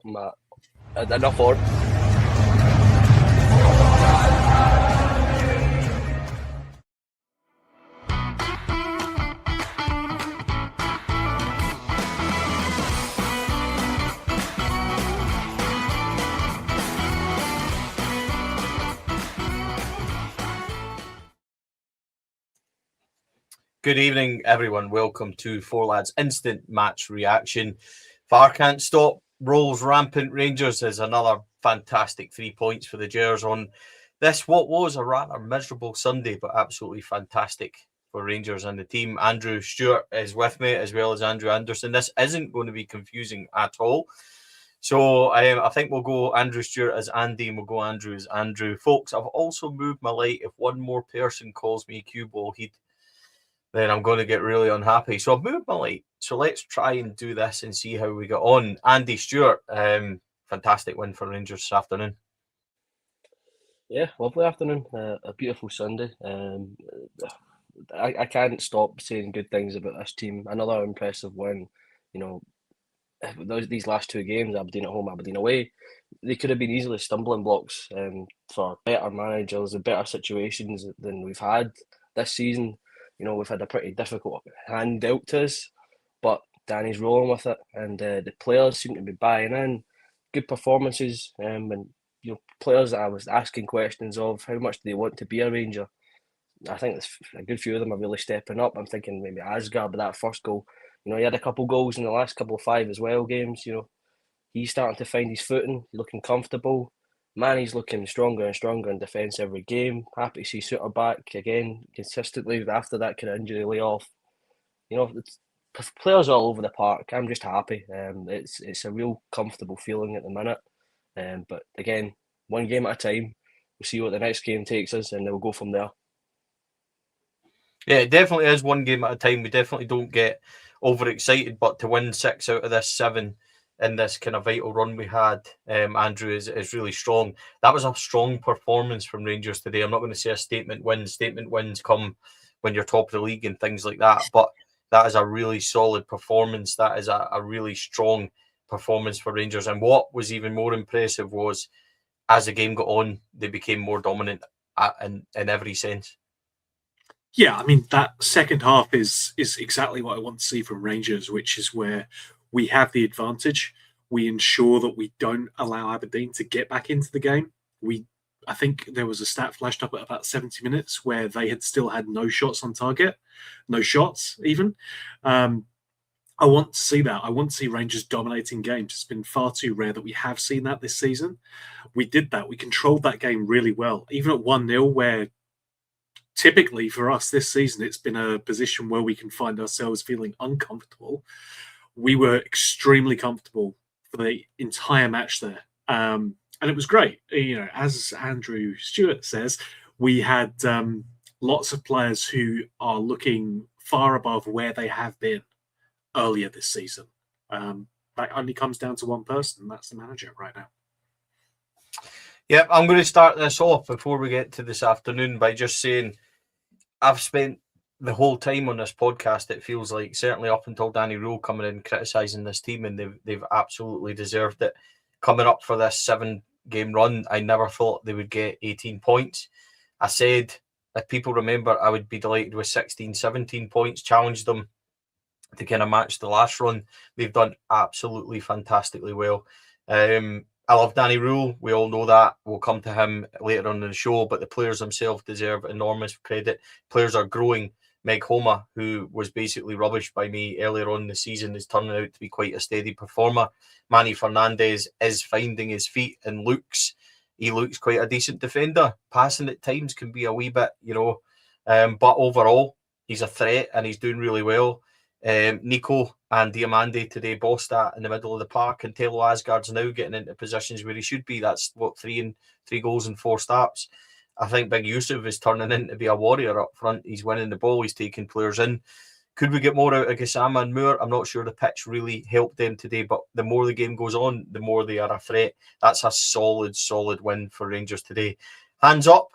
Ma, enough on. Good evening, everyone. Welcome to Four Lads Instant Match Reaction. VAR can't stop. Röhls rampant Rangers is another fantastic 3 points for the Gers on this, what was a rather miserable Sunday, but absolutely fantastic for Rangers and the team. Andrew Stewart is with me, as well as Andrew Anderson. This isn't going to be confusing at all. So I think we'll go Andrew Stewart as Andy and we'll go Andrew as Andrew. Folks, I've also moved my light. If one more person calls me a cue ball, then I'm going to get really unhappy. So I've moved my light. So let's try and do this and see how we get on. Andy Stewart, fantastic win for Rangers this afternoon. Yeah, lovely afternoon. A beautiful Sunday. I can't stop saying good things about this team. Another impressive win. You know, these last two games, Aberdeen at home, Aberdeen away, they could have been easily stumbling blocks for better managers and better situations than we've had this season. You know, we've had a pretty difficult hand dealt to us, but Danny's rolling with it, and the players seem to be buying in. Good performances, and players that I was asking questions of, how much do they want to be a Ranger? I think a good few of them are really stepping up. I'm thinking maybe Asgard, but that first goal, he had a couple goals in the last couple of 5 as well games. He's starting to find his footing. He's looking comfortable. Manny's looking stronger and stronger in defence every game. Happy to see Suter back again consistently after that kind of injury layoff. Players all over the park. I'm just happy. It's a real comfortable feeling at the minute. But again, one game at a time. We'll see what the next game takes us, and then we'll go from there. Yeah, it definitely is one game at a time. We definitely don't get overexcited, but to win 6 out of this 7 in this kind of vital run we had, Andrew, is really strong. That was a strong performance from Rangers today. I'm not going to say a statement win. Statement wins come when you're top of the league and things like that, but that is a really solid performance. That is a really strong performance for Rangers. And what was even more impressive was, as the game got on, they became more dominant in every sense. Yeah, I mean, that second half is exactly what I want to see from Rangers, which is where we have the advantage. We ensure that we don't allow Aberdeen to get back into the game. I think there was a stat flashed up at about 70 minutes where they had still had no shots on target, no shots even. I want to see that. I want to see Rangers dominating games. It's been far too rare that we have seen that this season. We did that. We controlled that game really well, even at 1-0, where typically for us this season, it's been a position where we can find ourselves feeling uncomfortable. We were extremely comfortable for the entire match there. And it was great. As Andrew Stewart says, we had lots of players who are looking far above where they have been earlier this season. That only comes down to one person, and that's the manager right now. Yeah, I'm going to start this off before we get to this afternoon by just saying I've spent the whole time on this podcast, it feels like, certainly up until Danny Röhls coming in criticising this team, and they've absolutely deserved it. Coming up for this 7-game run, I never thought they would get 18 points. I said, if people remember, I would be delighted with 16, 17 points, challenged them to kind of match the last run. They've done absolutely fantastically well. I love Danny Röhls. We all know that. We'll come to him later on in the show, but the players themselves deserve enormous credit. Players are growing. Meg Homa, who was basically rubbish by me earlier on in the season, is turning out to be quite a steady performer. Manny Fernandez is finding his feet and he looks quite a decent defender. Passing at times can be a wee bit, but overall, he's a threat and he's doing really well. Nico and Diamande today bossed that in the middle of the park, and Telo Asgard's now getting into positions where he should be. That's what, 3 goals and 4 starts. I think Big Yusuf is turning in to be a warrior up front. He's winning the ball, he's taking players in. Could we get more out of Gassama and Moore? I'm not sure the pitch really helped them today, but the more the game goes on, the more they are a threat. That's a solid win for Rangers today. Hands up,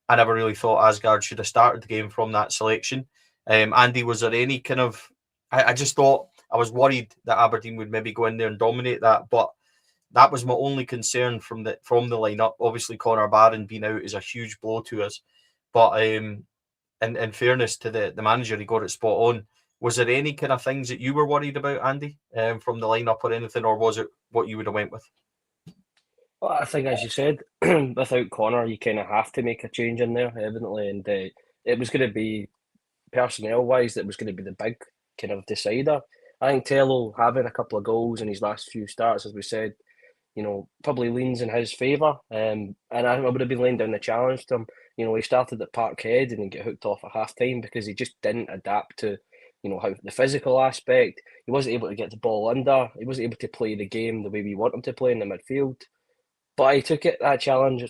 I never really thought Asgard should have started the game from that selection. Andy, was there any kind of... I just thought, I was worried that Aberdeen would maybe go in there and dominate that, but That was my only concern from the lineup. Obviously, Connor Barron being out is a huge blow to us. But in fairness to the manager, he got it spot on. Was there any kind of things that you were worried about, Andy, from the lineup or anything, or was it what you would have went with? Well, I think, as you said, without Connor, you kind of have to make a change in there, evidently, and it was going to be personnel-wise, that was going to be the big kind of decider. I think Tello having a couple of goals in his last few starts, as we said, probably leans in his favour. And I would have been laying down the challenge to him. He started at Parkhead and he got hooked off at half time because he just didn't adapt to, how the physical aspect. He wasn't able to get the ball under. He wasn't able to play the game the way we want him to play in the midfield. But he took that challenge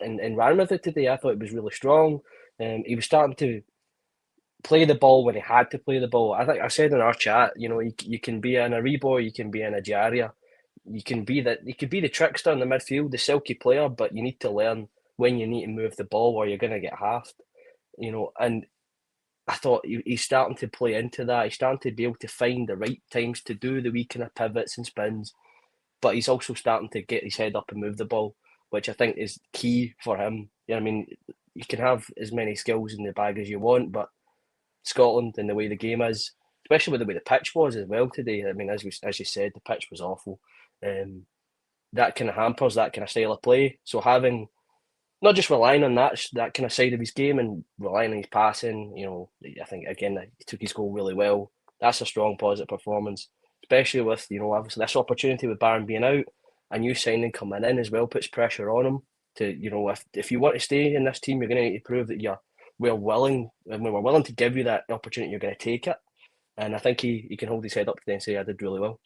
and ran with it today. I thought it was really strong. He was starting to play the ball when he had to play the ball. I think I said in our chat, you can be an Aribo, you can be an Ajaria, you can be the trickster in the midfield, the silky player, but you need to learn when you need to move the ball or you're going to get halved. And I thought he's starting to play into that. He's starting to be able to find the right times to do the wee kind of pivots and spins. But he's also starting to get his head up and move the ball, which I think is key for him. I mean, you can have as many skills in the bag as you want, but Scotland and the way the game is, especially with the way the pitch was as well today. I mean, as you said, the pitch was awful. That kind of hampers that kind of style of play. So having not just relying on that kind of side of his game and relying on his passing, I think again he took his goal really well. That's a strong positive performance, especially with obviously this opportunity with Barron being out, a new signing coming in as well puts pressure on him to if you want to stay in this team, you're going to need to prove that we're willing to give you that opportunity, you're going to take it. And I think he can hold his head up today and say I did really well.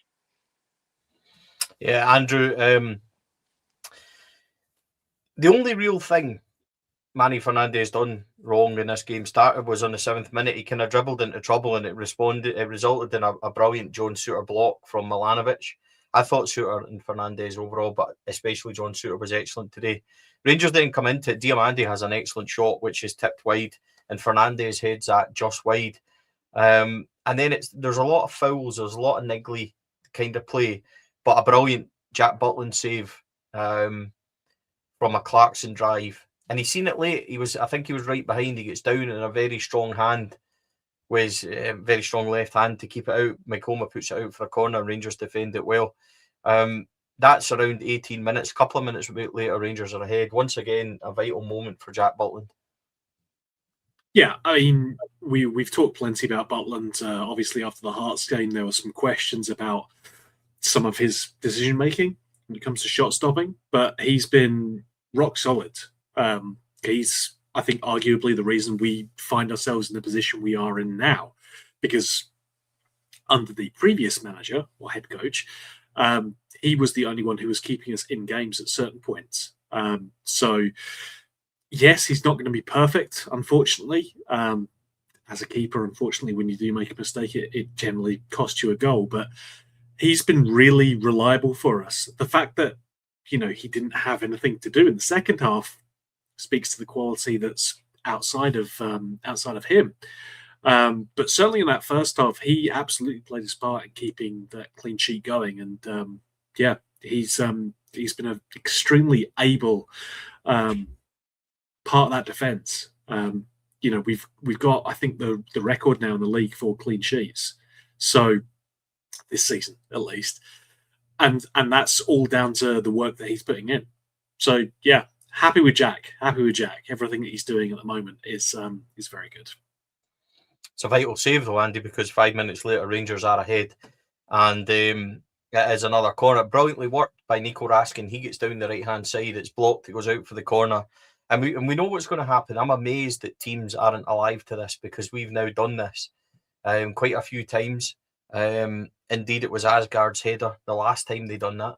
Yeah, Andrew. The only real thing Manny Fernandez done wrong in this game started was on the 7th minute. He kind of dribbled into trouble and it resulted in a brilliant John Souttar block from Milanovic. I thought Souttar and Fernandez overall, but especially John Souttar was excellent today. Rangers didn't come into it. Diamandi has an excellent shot, which is tipped wide, and Fernandez heads that just wide. And then there's a lot of fouls, there's a lot of niggly kind of play, but a brilliant Jack Butland save from a Clarkson drive. And he's seen it late. I think he was right behind. He gets down in a very strong hand, with very strong left hand to keep it out. Mikoma puts it out for a corner. Rangers defend it well. That's around 18 minutes. A couple of minutes later, Rangers are ahead. Once again, a vital moment for Jack Butland. Yeah, I mean, we've talked plenty about Butland. Obviously, after the Hearts game, there were some questions about some of his decision making when it comes to shot stopping, but he's been rock solid. He's, I think, arguably the reason we find ourselves in the position we are in now, because under the previous manager or head coach, he was the only one who was keeping us in games at certain points. So, yes, he's not going to be perfect, unfortunately. As a keeper, unfortunately, when you do make a mistake, it generally costs you a goal. But he's been really reliable for us. The fact that he didn't have anything to do in the second half speaks to the quality that's outside of him. But certainly in that first half, he absolutely played his part in keeping that clean sheet going. And he's been an extremely able part of that defence. We've got, I think, the record now in the league for clean sheets. So this season, at least. And that's all down to the work that he's putting in. So yeah, happy with Jack. Everything that he's doing at the moment is very good. It's a vital save though, Andy, because 5 minutes later Rangers are ahead, and it is another corner, brilliantly worked by Nico Raskin. He gets down the right hand side, it's blocked, it goes out for the corner, and we know what's going to happen. I'm amazed that teams aren't alive to this, because we've now done this quite a few times. Indeed, it was Asgard's header the last time they done that,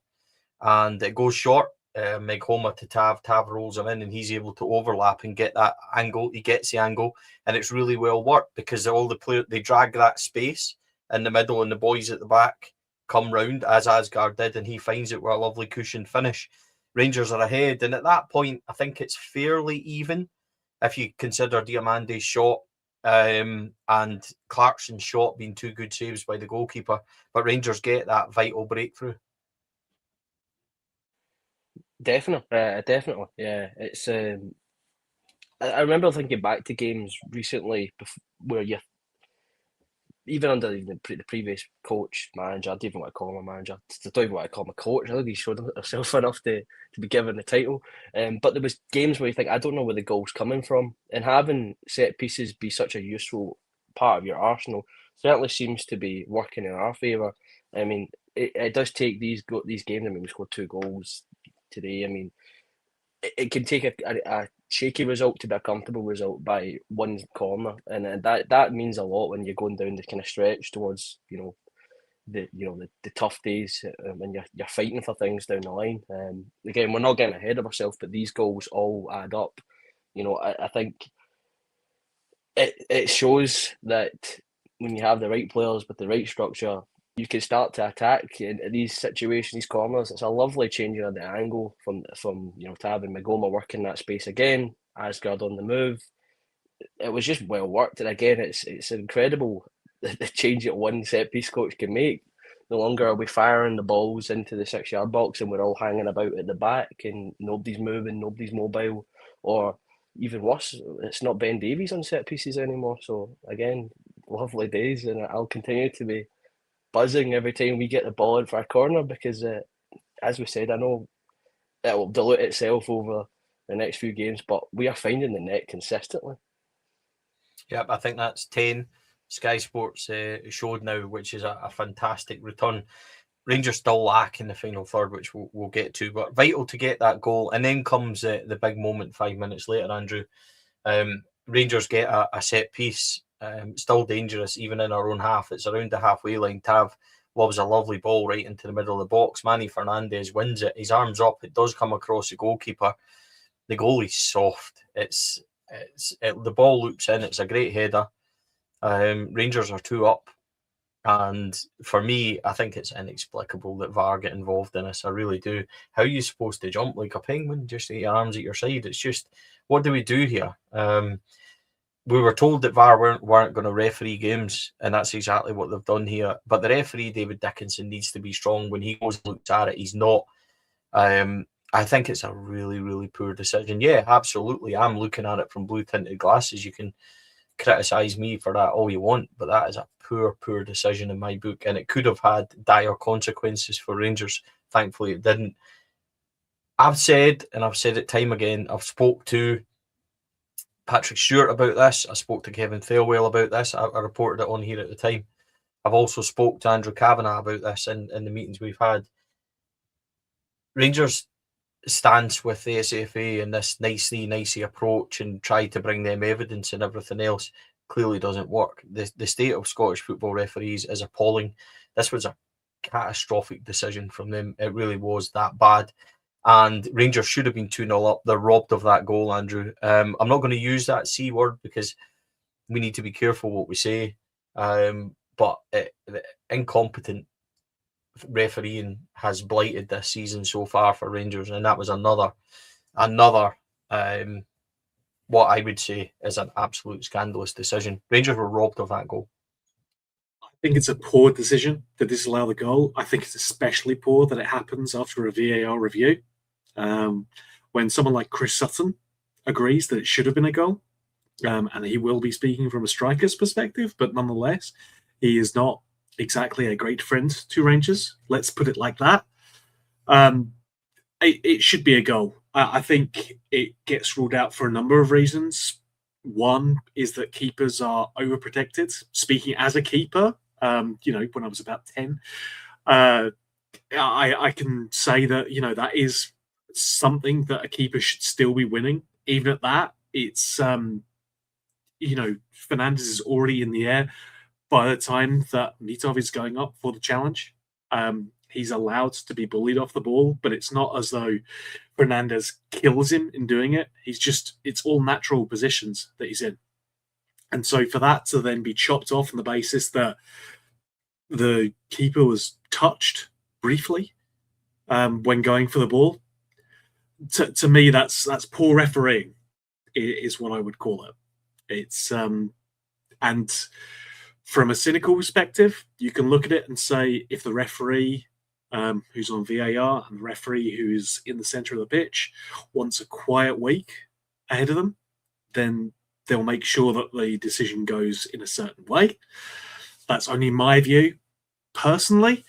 and it goes short. Meghoma to Tav rolls him in, and he's able to overlap and get that angle. He gets the angle, and it's really well worked, because all the players, they drag that space in the middle, and the boys at the back come round as Asgard did, and he finds it with a lovely cushioned finish. Rangers are ahead, and at that point, I think it's fairly even if you consider Diamandi's shot and Clarkson's shot being two good saves by the goalkeeper. But Rangers get that vital breakthrough. Definitely, yeah. It's I remember thinking back to games recently where you even under the previous coach, manager, I don't even want to call him a manager. I don't even want to call him a coach. I think he showed himself enough to be given the title. But there was games where you think, I don't know where the goal's coming from. And having set pieces be such a useful part of your arsenal certainly seems to be working in our favour. I mean, it does take these games. I mean, we scored 2 goals today. I mean, it can take a shaky result to be a comfortable result by one corner, and that means a lot when you're going down the kind of stretch towards the tough days when you're fighting for things down the line. Again, we're not getting ahead of ourselves, but these goals all add up. I think it shows that when you have the right players with the right structure, you can start to attack in these situations, these corners. It's a lovely changing of the angle from to having Magoma working that space again, Asgard on the move. It was just well worked, and again, it's incredible the change that one set piece coach can make. No longer are we firing the balls into the 6 yard box and we're all hanging about at the back and nobody's moving, nobody's mobile, or even worse, it's not Ben Davies on set pieces anymore. So again, lovely days, and I'll continue to be buzzing every time we get the ball in for a corner because, as we said, I know it will dilute itself over the next few games, but we are finding the net consistently. Yep, I think that's 10. Sky Sports showed now, which is a fantastic return. Rangers still lack in the final third, which we'll get to, but vital to get that goal. And then comes the big moment 5 minutes later, Andrew. Rangers get a set piece, still dangerous, even in our own half. It's around the halfway line. Tav lobs a lovely ball right into the middle of the box. Manny Fernandez wins it. His arm's up. It does come across the goalkeeper. The goalie's soft. The ball loops in. It's a great header. Rangers are 2 up. And for me, I think it's inexplicable that VAR get involved in this. I really do. How are you supposed to jump like a penguin, just with your arms at your side? It's just, what do we do here? We were told that VAR weren't going to referee games, and that's exactly what they've done here. But the referee, David Dickinson, needs to be strong. When he goes and looks at it, he's not. I think it's a really, really poor decision. Yeah, absolutely. I'm looking at it from blue-tinted glasses. You can criticise me for that all you want, but that is a poor decision in my book, and it could have had dire consequences for Rangers. Thankfully, it didn't. I've said it time again, I've spoke to Patrick Stewart about this. I spoke to Kevin Thelwell about this. I reported it on here at the time. I've also spoke to Andrew Kavanagh about this in the meetings we've had. Rangers' stance with the SFA and this nicey approach and try to bring them evidence and everything else clearly doesn't work. The state of Scottish football referees is appalling. This was a catastrophic decision from them. It really was that bad. And Rangers should have been 2-0 up. They're robbed of that goal, Andrew. I'm not going to use that C word because we need to be careful what we say. But the incompetent refereeing has blighted this season so far for Rangers, and that was another what I would say is an absolute scandalous decision. Rangers were robbed of that goal. I think it's a poor decision to disallow the goal. I think it's especially poor that it happens after a VAR review. When someone like Chris Sutton agrees that it should have been a goal, and he will be speaking from a striker's perspective, but nonetheless, he is not exactly a great friend to Rangers. Let's put it like that. It should be a goal. I think it gets ruled out for a number of reasons. One is that keepers are overprotected. Speaking as a keeper, when I was about 10, I can say that, that is something that a keeper should still be winning. Even at that, it's, Fernandez is already in the air by the time that Mitov is going up for the challenge. He's allowed to be bullied off the ball, but it's not as though Fernandez kills him in doing it. It's all natural positions that he's in. And so for that to then be chopped off on the basis that the keeper was touched briefly when going for the ball, to me, that's poor refereeing, is what I would call it. It's and from a cynical perspective, you can look at it and say, if the referee who's on VAR, and the referee who's in the centre of the pitch wants a quiet week ahead of them, then they'll make sure that the decision goes in a certain way. That's only my view, personally.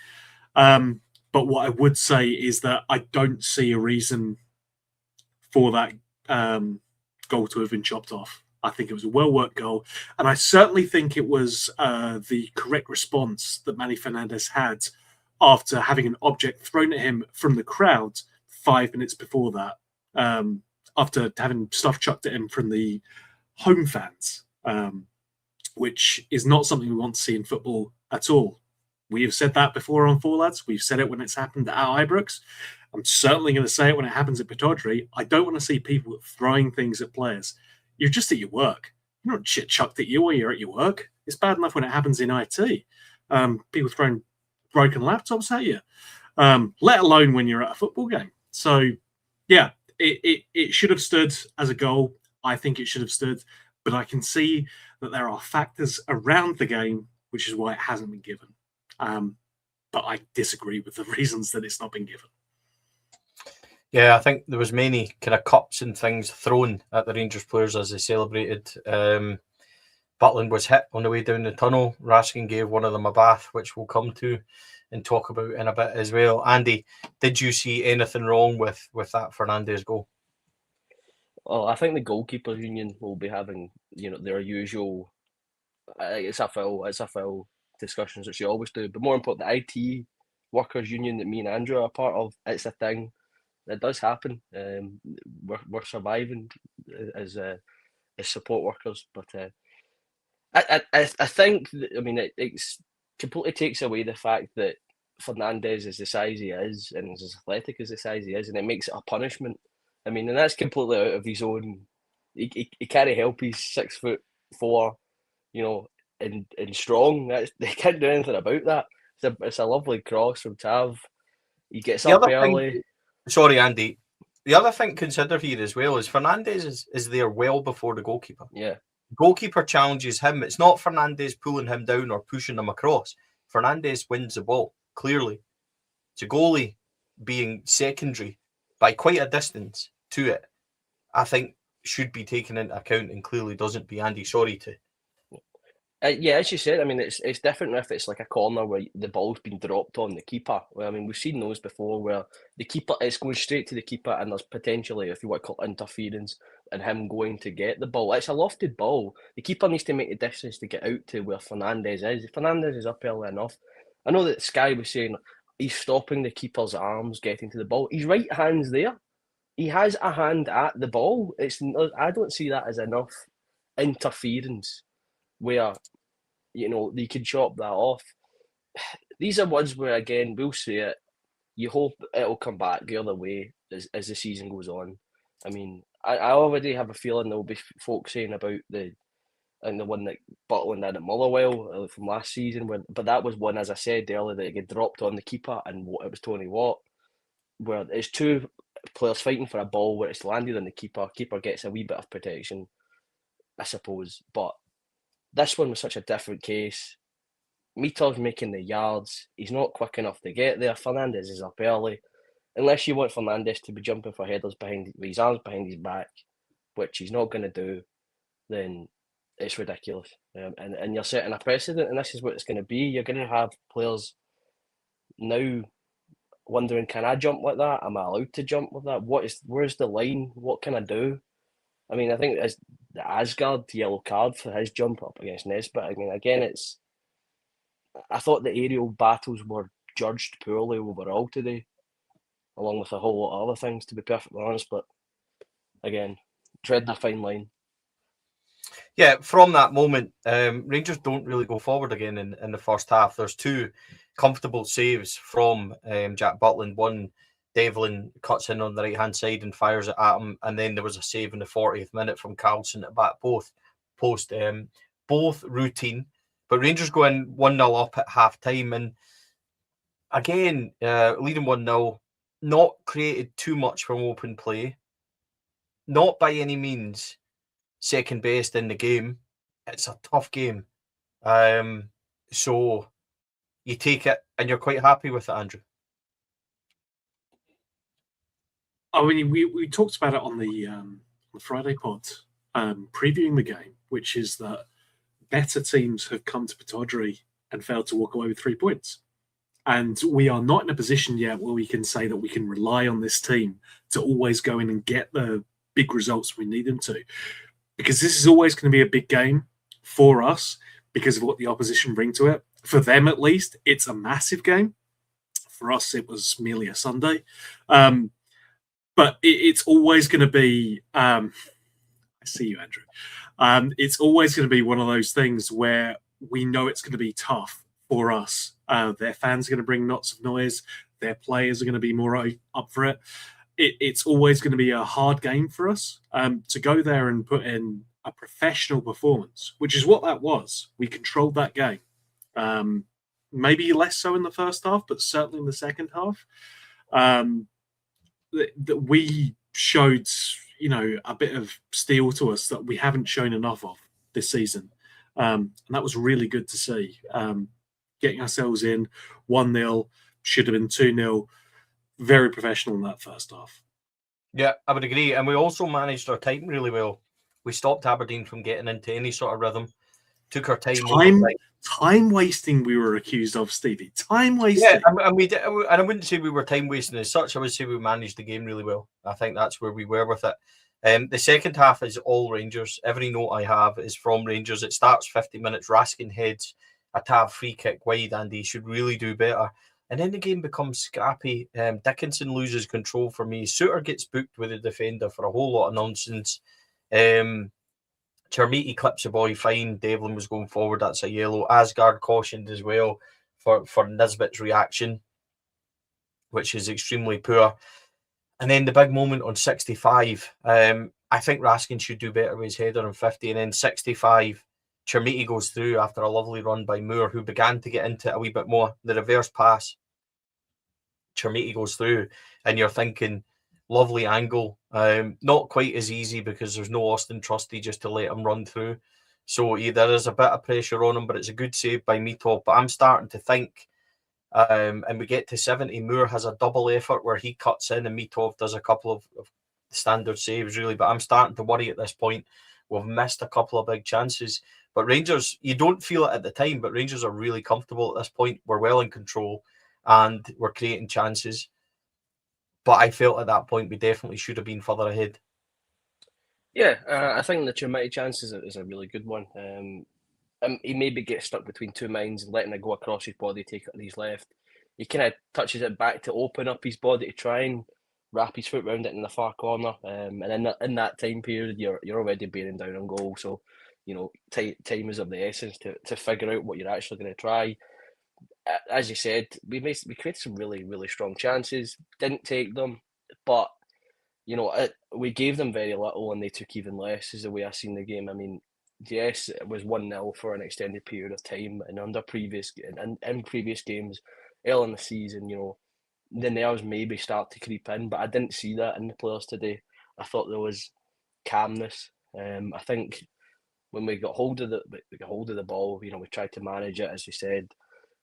But what I would say is that I don't see a reason for that goal to have been chopped off. I think it was a well-worked goal. And I certainly think it was the correct response that Manny Fernandez had after having an object thrown at him from the crowd 5 minutes before that, after having stuff chucked at him from the home fans, which is not something we want to see in football at all. We have said that before on Four Lads. We've said it when it's happened at Ibrox. I'm certainly going to say it when it happens at Pittodrie. I don't want to see people throwing things at players. You're just at your work. You're not shit chucked at you while you're at your work. It's bad enough when it happens in IT. People throwing broken laptops at you, let alone when you're at a football game. So, yeah, it should have stood as a goal. I think it should have stood. But I can see that there are factors around the game, which is why it hasn't been given. But I disagree with the reasons that it's not been given. Yeah, I think there was many kind of cups and things thrown at the Rangers players as they celebrated. Butland was hit on the way down the tunnel. Raskin gave one of them a bath, which we'll come to and talk about in a bit as well. Andy, did you see anything wrong with that Fernandez goal? Well, I think the goalkeepers union will be having, their usual. It's a foul discussions that you always do, but more important, the IT workers union that me and Andrew are part of. It's a thing. It does happen. We're surviving as support workers, but I think it's completely takes away the fact that Fernandez is the size he is and is as athletic as the size he is, and it makes it a punishment. And that's completely out of his own. He can't help. He's 6'4", and strong. They can't do anything about that. It's a lovely cross from Tav. He gets up early. Sorry, Andy. The other thing to consider here as well is Fernandez is there well before the goalkeeper. Yeah. The goalkeeper challenges him. It's not Fernandez pulling him down or pushing him across. Fernandez wins the ball, clearly. It's a goalie being secondary by quite a distance to it, I think should be taken into account and clearly doesn't be. Andy, sorry to. Yeah, as you said, it's different if it's like a corner where the ball's been dropped on the keeper. Well, we've seen those before where the keeper is going straight to the keeper and there's potentially, if you want to call it, interference and him going to get the ball. It's a lofted ball. The keeper needs to make the distance to get out to where Fernandez is. If Fernandez is up early enough, I know that Sky was saying he's stopping the keeper's arms getting to the ball. His right hand's there. He has a hand at the ball. I don't see that as enough interference where, you can chop that off. These are ones where, again, we'll see it. You hope it'll come back the other way as the season goes on. I already have a feeling there'll be folk saying about the one that Butland had at Motherwell from last season, but that was one, as I said earlier, that get dropped on the keeper, and it was Tony Watt, where it's two players fighting for a ball where it's landed on the keeper. Keeper gets a wee bit of protection, I suppose, but this one was such a different case. Mitov's making the yards. He's not quick enough to get there. Fernandez is up early. Unless you want Fernandez to be jumping for headers with his arms behind his back, which he's not going to do, then it's ridiculous. And you're setting a precedent, and this is what it's going to be. You're going to have players now wondering, can I jump like that? Am I allowed to jump like that? Where's the line? What can I do? I think it's the Asgard yellow card for his jump up against Nesbitt. Again, I thought the aerial battles were judged poorly overall today, along with a whole lot of other things, to be perfectly honest. But again, treading a fine line. Yeah, from that moment, Rangers don't really go forward again in the first half. There's two comfortable saves from Jack Butland. One, Devlin cuts in on the right-hand side and fires it at him. And then there was a save in the 40th minute from Carlson at back post. Both routine. But Rangers go in 1-0 up at half-time. And again, leading 1-0, not created too much from open play. Not by any means second best in the game. It's a tough game. So you take it and you're quite happy with it, Andrew? I mean, we talked about it on the Friday pod, previewing the game, which is that better teams have come to Pataudry and failed to walk away with 3 points. And we are not in a position yet where we can say that we can rely on this team to always go in and get the big results we need them to. Because this is always going to be a big game for us because of what the opposition bring to it. For them, at least, it's a massive game. For us, it was merely a Sunday. But it's always going to be... I see you, Andrew. It's always going to be one of those things where we know it's going to be tough for us. Their fans are going to bring lots of noise. Their players are going to be more up for it. It's always going to be a hard game for us to go there and put in a professional performance, which is what that was. We controlled that game. Maybe less so in the first half, but certainly in the second half. That we showed, a bit of steel to us that we haven't shown enough of this season. And that was really good to see. Getting ourselves in 1-0, should have been 2-0. Very professional in that first half. Yeah, I would agree. And we also managed our time really well. We stopped Aberdeen from getting into any sort of rhythm. Took our time. Time wasting we were accused of, Stevie. Time wasting. Yeah, and we did, and I wouldn't say we were time wasting as such. I would say we managed the game really well. I think that's where we were with it. The second half is all Rangers. Every note I have is from Rangers. It starts 50 minutes. Raskin heads a Tav free kick wide, and he should really do better. And then the game becomes scrappy. Dickinson loses control for me. Suter gets booked with the defender for a whole lot of nonsense. Chermiti clips a boy fine. Devlin was going forward. That's a yellow. Asgard cautioned as well for Nisbet's reaction, which is extremely poor. And then the big moment on 65. I think Raskin should do better with his header on 50. And then 65, Chermiti goes through after a lovely run by Moore, who began to get into it a wee bit more. The reverse pass. Chermiti goes through, and you're thinking, lovely angle. Not quite as easy because there's no Austin Trusty just to let him run through. So there is a bit of pressure on him, but it's a good save by Mitov. But I'm starting to think, and we get to 70, Moore has a double effort where he cuts in and Mitov does a couple of standard saves, really. But I'm starting to worry at this point. We've missed a couple of big chances. But Rangers, you don't feel it at the time, but Rangers are really comfortable at this point. We're well in control and we're creating chances. But I felt at that point we definitely should have been further ahead. Yeah, I think the Chermiti chance is a really good one. He maybe gets stuck between two minds and letting it go across his body, take it on his left. He kind of touches it back to open up his body to try and wrap his foot around it in the far corner. And in that time period, you're already bearing down on goal. So, time is of the essence to figure out what you're actually going to try. As you said, we created some really, really strong chances. Didn't take them, but we gave them very little and they took even less. Is the way I seen the game. I mean, yes, it was 1-0 for an extended period of time, and in previous games, early in the season, the nerves maybe start to creep in, but I didn't see that in the players today. I thought there was calmness. I think when we got hold of the ball, we tried to manage it, as you said.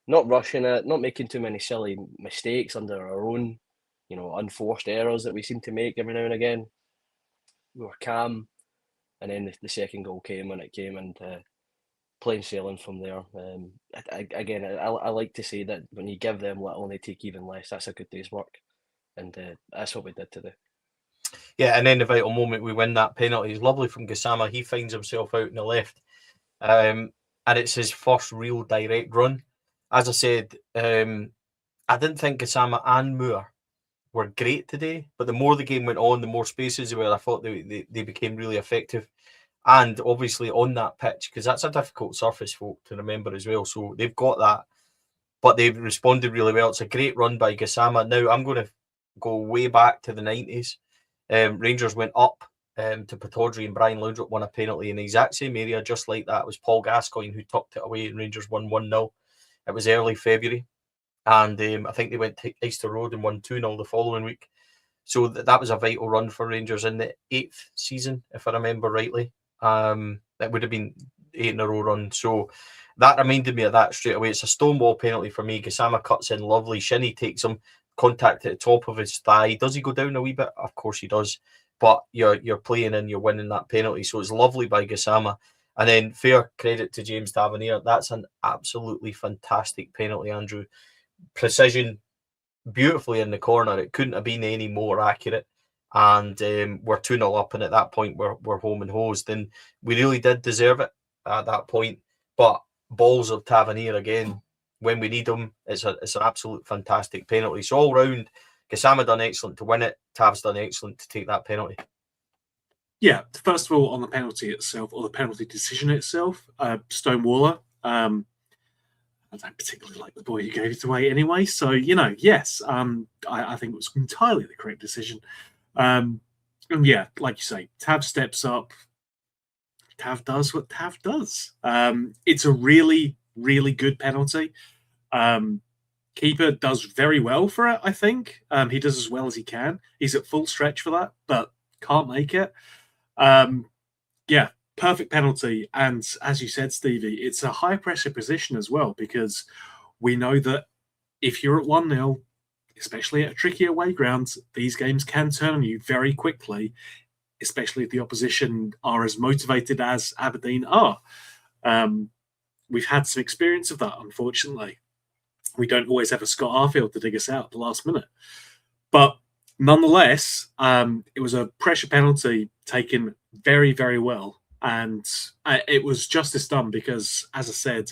Not rushing it, not making too many silly mistakes under our own, unforced errors that we seem to make every now and again. We were calm, and then the second goal came when it came, and plain sailing from there. I like to say that when you give them little and they take even less, that's a good day's work, and that's what we did today. Yeah, and then the vital moment we win that penalty is lovely from Gassama. He finds himself out in the left, and it's his first real direct run. As I said, I didn't think Gassama and Moore were great today, but the more the game went on, the more spaces there were. I thought they became really effective. And obviously on that pitch, because that's a difficult surface, folk, to remember as well. So they've got that, but they've responded really well. It's a great run by Gassama. Now, I'm going to go way back to the 90s. Rangers went up to Pataudry and Brian Laudrup won a penalty in the exact same area, just like that. It was Paul Gascoigne who tucked it away and Rangers won 1-0. It was early February. And I think they went to Easter Road and won 2-0 the following week. So that was a vital run for Rangers in the 8th season, if I remember rightly. It would have been 8 in a row run. So that reminded me of that straight away. It's a stonewall penalty for me. Gassama cuts in lovely. Shinnie takes him, contact at the top of his thigh. Does he go down a wee bit? Of course he does. But you're playing and you're winning that penalty. So it's lovely by Gassama. And then fair credit to James Tavernier. That's an absolutely fantastic penalty, Andrew. Precision, beautifully in the corner. It couldn't have been any more accurate. And we're 2-0 up. And at that point, we're home and hosed. And we really did deserve it at that point. But balls of Tavernier again, when we need them, it's an absolute fantastic penalty. So all round, Gassama done excellent to win it. Tav's done excellent to take that penalty. Yeah, first of all, on the penalty itself, or the penalty decision itself, Stonewaller, I don't particularly like the boy who gave it away anyway. So, yes, I think it was entirely the correct decision. And yeah, like you say, Tav steps up. Tav does what Tav does. It's a really, really good penalty. Keeper does very well for it, I think. He does as well as he can. He's at full stretch for that, but can't make it. Yeah, perfect penalty. And as you said, Stevie, it's a high pressure position as well, because we know that if you're at 1-0, especially at a tricky away ground, these games can turn on you very quickly, especially if the opposition are as motivated as Aberdeen are. We've had some experience of that, unfortunately. We don't always have a Scott Arfield to dig us out at the last minute. But nonetheless, it was a pressure penalty taken very, very well. And it was justice done because, as I said,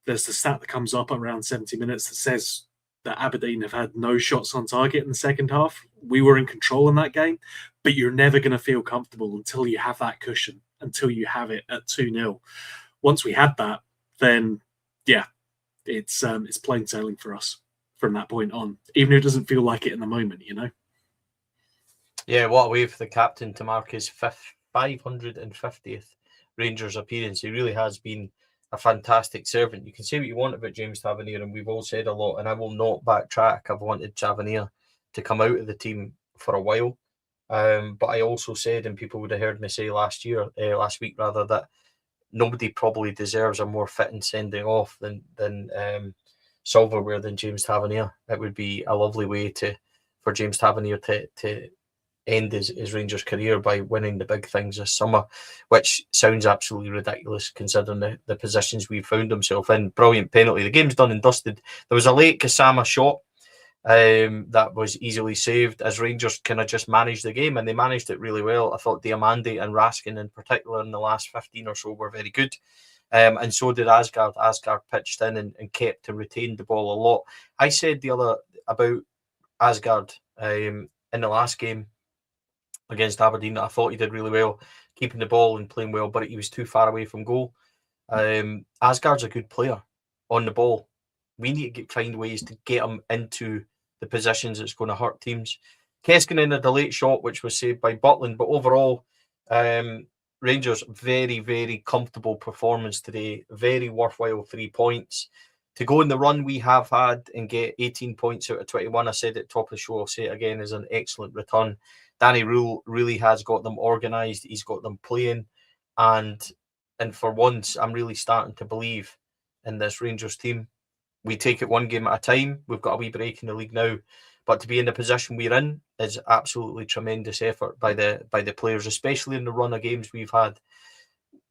there's the stat that comes up around 70 minutes that says that Aberdeen have had no shots on target in the second half. We were in control in that game, but you're never going to feel comfortable until you have that cushion, until you have it at 2-0. Once we had that, then, yeah, it's plain sailing for us from that point on, even if it doesn't feel like it in the moment, Yeah, what a way for the captain to mark his 550th Rangers appearance. He really has been a fantastic servant. You can say what you want about James Tavernier, and we've all said a lot, and I will not backtrack. I've wanted Tavernier to come out of the team for a while. But I also said, and people would have heard me say last week, that nobody probably deserves a more fitting sending off than silverware than James Tavernier. It would be a lovely way for James Tavernier to end his Rangers career by winning the big things this summer, which sounds absolutely ridiculous considering the positions we found himself in. Brilliant penalty. The game's done and dusted. There was a late Gassama shot that was easily saved as Rangers kind of just managed the game, and they managed it really well. I thought Diamande and Raskin in particular in the last 15 or so were very good. And so did Asgard. Asgard pitched in and kept and retained the ball a lot. I said the other about Asgard in the last game against Aberdeen that I thought he did really well, keeping the ball and playing well, but he was too far away from goal. Asgard's a good player on the ball. We need to find ways to get him into the positions that's going to hurt teams. Keskinen had a late shot, which was saved by Butland, but overall, Rangers, very, very comfortable performance today. Very worthwhile 3 points. To go in the run we have had and get 18 points out of 21, I said at the top of the show, I'll say it again, is an excellent return. Danny Röhls really has got them organised. He's got them playing. And for once, I'm really starting to believe in this Rangers team. We take it one game at a time. We've got a wee break in the league now. But to be in the position we're in is absolutely tremendous effort by the players, especially in the run of games we've had.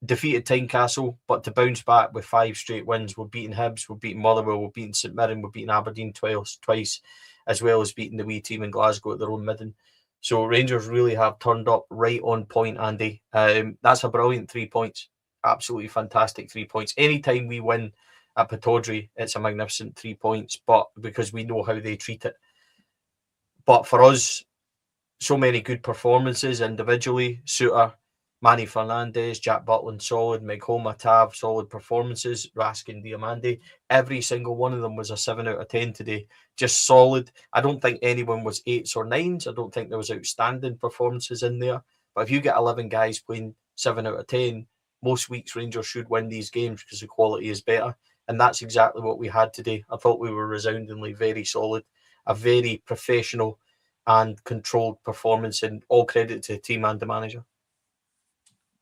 Defeated Tynecastle, but to bounce back with 5 straight wins. We're beating Hibs, we're beating Motherwell, we're beating St Mirren, we're beating Aberdeen twice, as well as beating the wee team in Glasgow at their own midden. So Rangers really have turned up right on point, Andy. That's a brilliant 3 points. Absolutely fantastic 3 points. Anytime we win at Pittodrie, it's a magnificent 3 points, but because we know how they treat it. But for us, so many good performances individually. Suter, Manny Fernandez, Jack Butland, solid. Meghoma, Tav, solid performances. Raskin, Diamande, every single one of them was a 7 out of 10 today. Just solid. I don't think anyone was 8s or 9s. I don't think there was outstanding performances in there. But if you get 11 guys playing 7 out of 10, most weeks Rangers should win these games because the quality is better. And that's exactly what we had today. I thought we were resoundingly very solid. A very professional and controlled performance, and all credit to the team and the manager.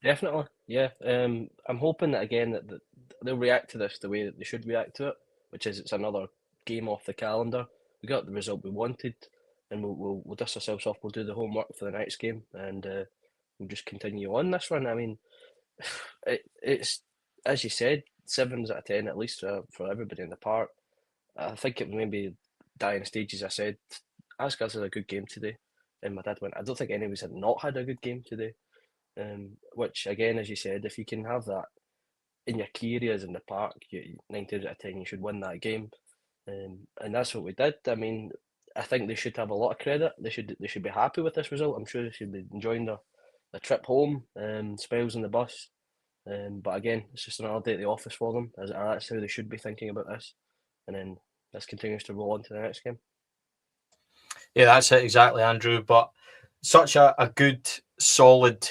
Definitely, yeah. I'm hoping that again that they'll react to this the way that they should react to it, which is it's another game off the calendar. got the result we wanted, and we'll dust ourselves off. We'll do the homework for the next game, and we'll just continue on this run. I mean, it's as you said, 7s out of 10 at least for everybody in the park. I think it maybe dying stages. I said, Asgard had a good game today, and my dad went, I don't think anybody's had not had a good game today. Which again, as you said, if you can have that in your key areas in the park, 9 times out of 10 you should win that game, and that's what we did. I mean, I think they should have a lot of credit. They should be happy with this result. I'm sure they should be enjoying the trip home, spells on the bus. But again, it's just another day at the office for them. That's how they should be thinking about this, and then this continues to roll on to the next game. Yeah, that's it exactly, Andrew. But such a good, solid,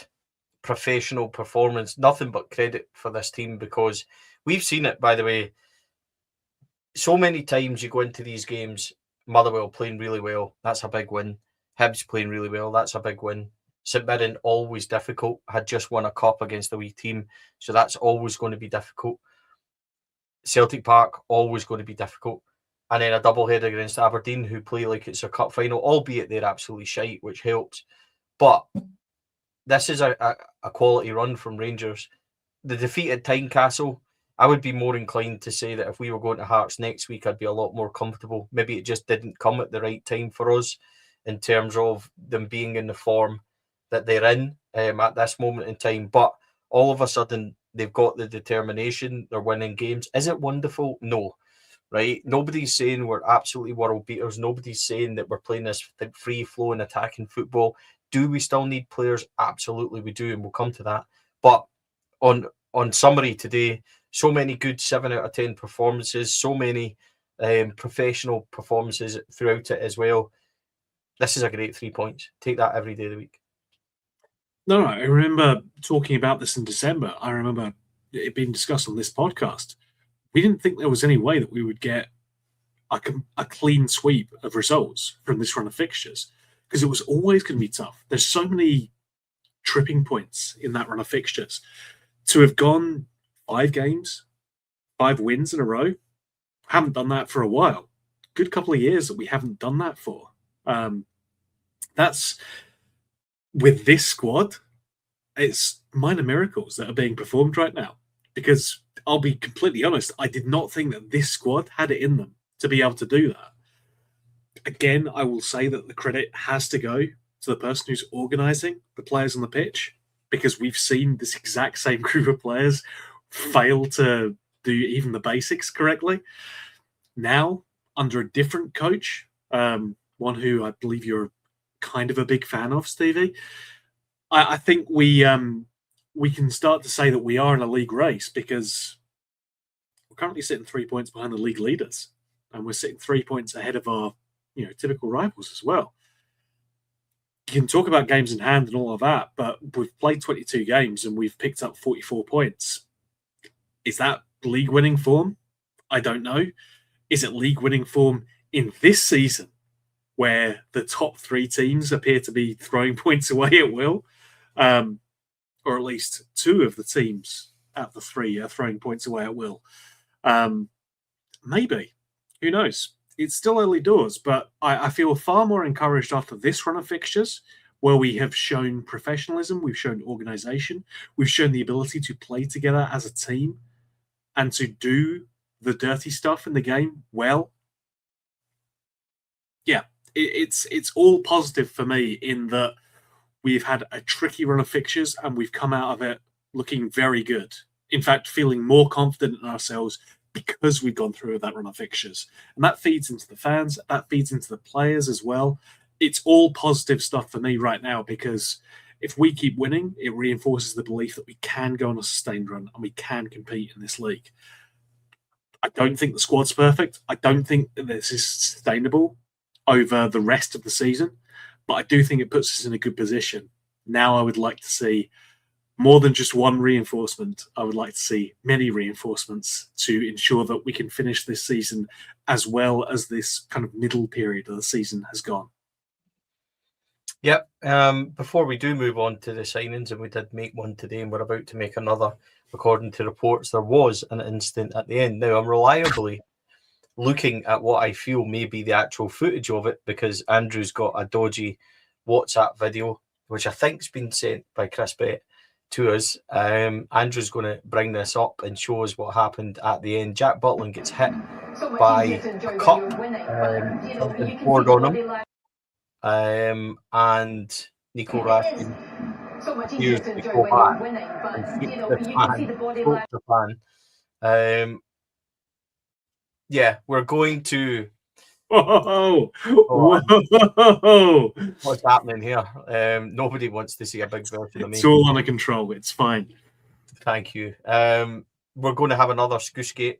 professional performance. Nothing but credit for this team, because we've seen it, by the way, so many times. You go into these games, Motherwell playing really well, that's a big win. Hibs playing really well, that's a big win. St Mirren, always difficult, had just won a cup against a wee team, so that's always going to be difficult. Celtic Park, always going to be difficult. And then a doubleheader against Aberdeen, who play like it's a cup final, albeit they're absolutely shite, which helps. But this is a quality run from Rangers. The defeat at Tynecastle, I would be more inclined to say that if we were going to Hearts next week, I'd be a lot more comfortable. Maybe it just didn't come at the right time for us in terms of them being in the form that they're in at this moment in time. But all of a sudden, they've got the determination. They're winning games. Is it wonderful? No. Right? Nobody's saying we're absolutely world beaters. Nobody's saying that we're playing this free-flowing attacking football. Do we still need players? Absolutely, we do, and we'll come to that. But on summary today, so many good 7 out of 10 performances, so many professional performances throughout it as well. This is a great 3 points. Take that every day of the week. No, I remember talking about this in December. I remember it being discussed on this podcast. We didn't think there was any way that we would get a clean sweep of results from this run of fixtures, because it was always going to be tough. There's so many tripping points in that run of fixtures. To have gone 5 games, 5 wins in a row, haven't done that for a while. Good couple of years that we haven't done that for. That's with this squad. It's minor miracles that are being performed right now, because I'll be completely honest, I did not think that this squad had it in them to be able to do that. Again, I will say that the credit has to go to the person who's organising the players on the pitch, because we've seen this exact same group of players fail to do even the basics correctly. Now, under a different coach, one who I believe you're kind of a big fan of, Stevie, I think we can start to say that we are in a league race, because we're currently sitting 3 points behind the league leaders, and we're sitting 3 points ahead of our typical rivals as well. You can talk about games in hand and all of that, but we've played 22 games and we've picked up 44 points. Is that league winning form? I don't know. Is it league winning form in this season, where the top 3 teams appear to be throwing points away at will? Or at least 2 of the teams out of the 3 are throwing points away at will. Maybe. Who knows? It's still early doors, but I feel far more encouraged after this run of fixtures, where we have shown professionalism, we've shown organisation, we've shown the ability to play together as a team and to do the dirty stuff in the game well. Yeah, it's all positive for me, in that we've had a tricky run of fixtures and we've come out of it looking very good. In fact, feeling more confident in ourselves because we've gone through that run of fixtures. And that feeds into the fans, that feeds into the players as well. It's all positive stuff for me right now, because if we keep winning, it reinforces the belief that we can go on a sustained run and we can compete in this league. I don't think the squad's perfect. I don't think that this is sustainable over the rest of the season, but I do think it puts us in a good position. Now I would like to see more than just one reinforcement. I would like to see many reinforcements to ensure that we can finish this season as well as this kind of middle period of the season has gone. Yep. Before we do move on to the signings, and we did make one today and we're about to make another, according to reports, there was an incident at the end. Now, I'm reliably looking at what I feel may be the actual footage of it, because Andrew's got a dodgy WhatsApp video, which I think's been sent by Chris Bett to us. Andrew's going to bring this up and show us what happened at the end. Jack Butland gets hit by a cup, something poured on him, and Nico Raskin appears to go back and shoot the fan. Yeah, we're going to. Whoa! Whoa! What's happening here? Nobody wants to see a big version of me. It's all under control. It's fine. Thank you. We're going to have another Skooshgate.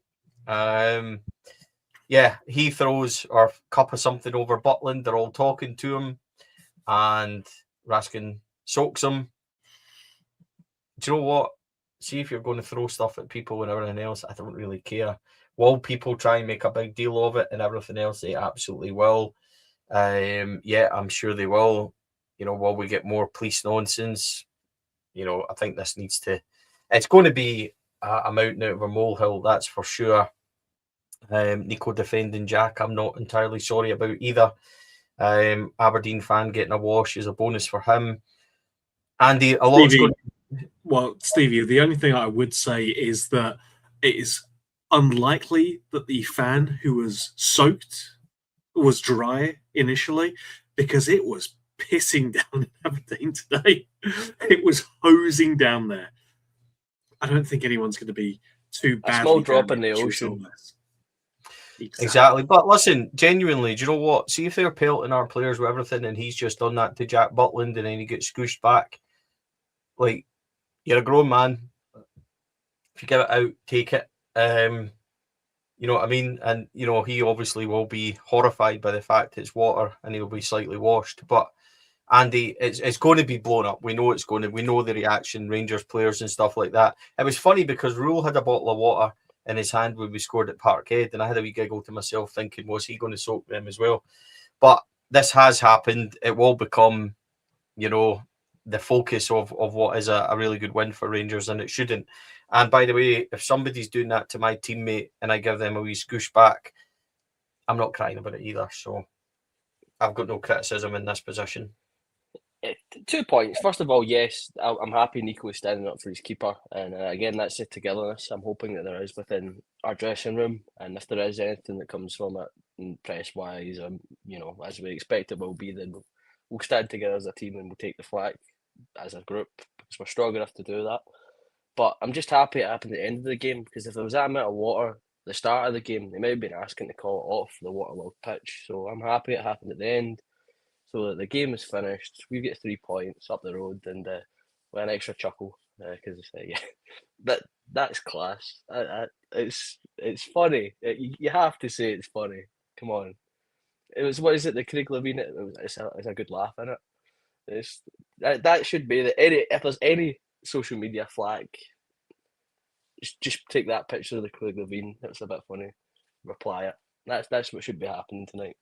Yeah, he throws or cup of something over Butland. They're all talking to him, and Raskin soaks him. Do you know what? See, if you're going to throw stuff at people and everything else, I don't really care. Will people try and make a big deal of it and everything else? They absolutely will. Yeah, I'm sure they will. Will we get more police nonsense? I think this needs to. It's going to be a mountain out of a molehill, that's for sure. Nico defending Jack, I'm not entirely sorry about either. Aberdeen fan getting a wash is a bonus for him. Andy, a lot. Well, Stevie, the only thing I would say is that it is unlikely that the fan who was soaked was dry initially, because it was pissing down in Aberdeen today. It was hosing down there. I don't think anyone's going to be too bad. A small drop in the ocean. Exactly. But listen, genuinely, do you know what? See if they're pelting our players with everything and he's just done that to Jack Butland and then he gets scooshed back. Like, you're a grown man. If you give it out, take it. You know what I mean? And, he obviously will be horrified by the fact it's water and he'll be slightly washed. But, Andy, it's going to be blown up. We know it's going to. We know the reaction, Rangers players and stuff like that. It was funny because Röhls had a bottle of water in his hand when we scored at Parkhead, and I had a wee giggle to myself thinking, was he going to soak them as well? But this has happened. It will become, the focus of what is a really good win for Rangers, and it shouldn't. And by the way, if somebody's doing that to my teammate and I give them a wee scoosh back, I'm not crying about it either. So I've got no criticism in this position. 2 points. First of all, yes, I'm happy Nico is standing up for his keeper. And again, that's the togetherness I'm hoping that there is within our dressing room. And if there is anything that comes from it, press-wise, as we expect it will be, then we'll stand together as a team and we'll take the flag as a group because we're strong enough to do that. But I'm just happy it happened at the end of the game, because if there was that amount of water at the start of the game, they might have been asking to call it off the waterlogged pitch. So I'm happy it happened at the end. So the game is finished. We get 3 points up the road and with an extra chuckle because that's class. It's funny. You have to say it's funny. Come on. It was, what is it? The Craig Levine. It's a good laugh, isn't it? That should be if there's any social media flag, just take that picture of the Craig Levine. It's a bit funny. Reply it. That's what should be happening tonight.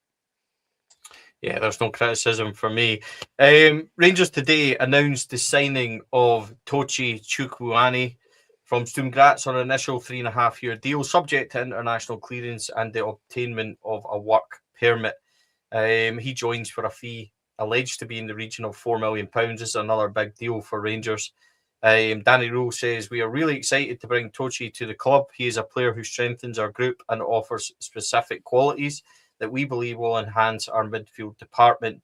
Yeah, there's no criticism for me. Rangers today announced the signing of Tochi Chukwuani from Sturm Graz on an initial 3.5-year deal, subject to international clearance and the obtainment of a work permit. He joins for a fee alleged to be in the region of £4 million. This is another big deal for Rangers. Danny Röhls says, we are really excited to bring Tochi to the club. He is a player who strengthens our group and offers specific qualities that we believe will enhance our midfield department.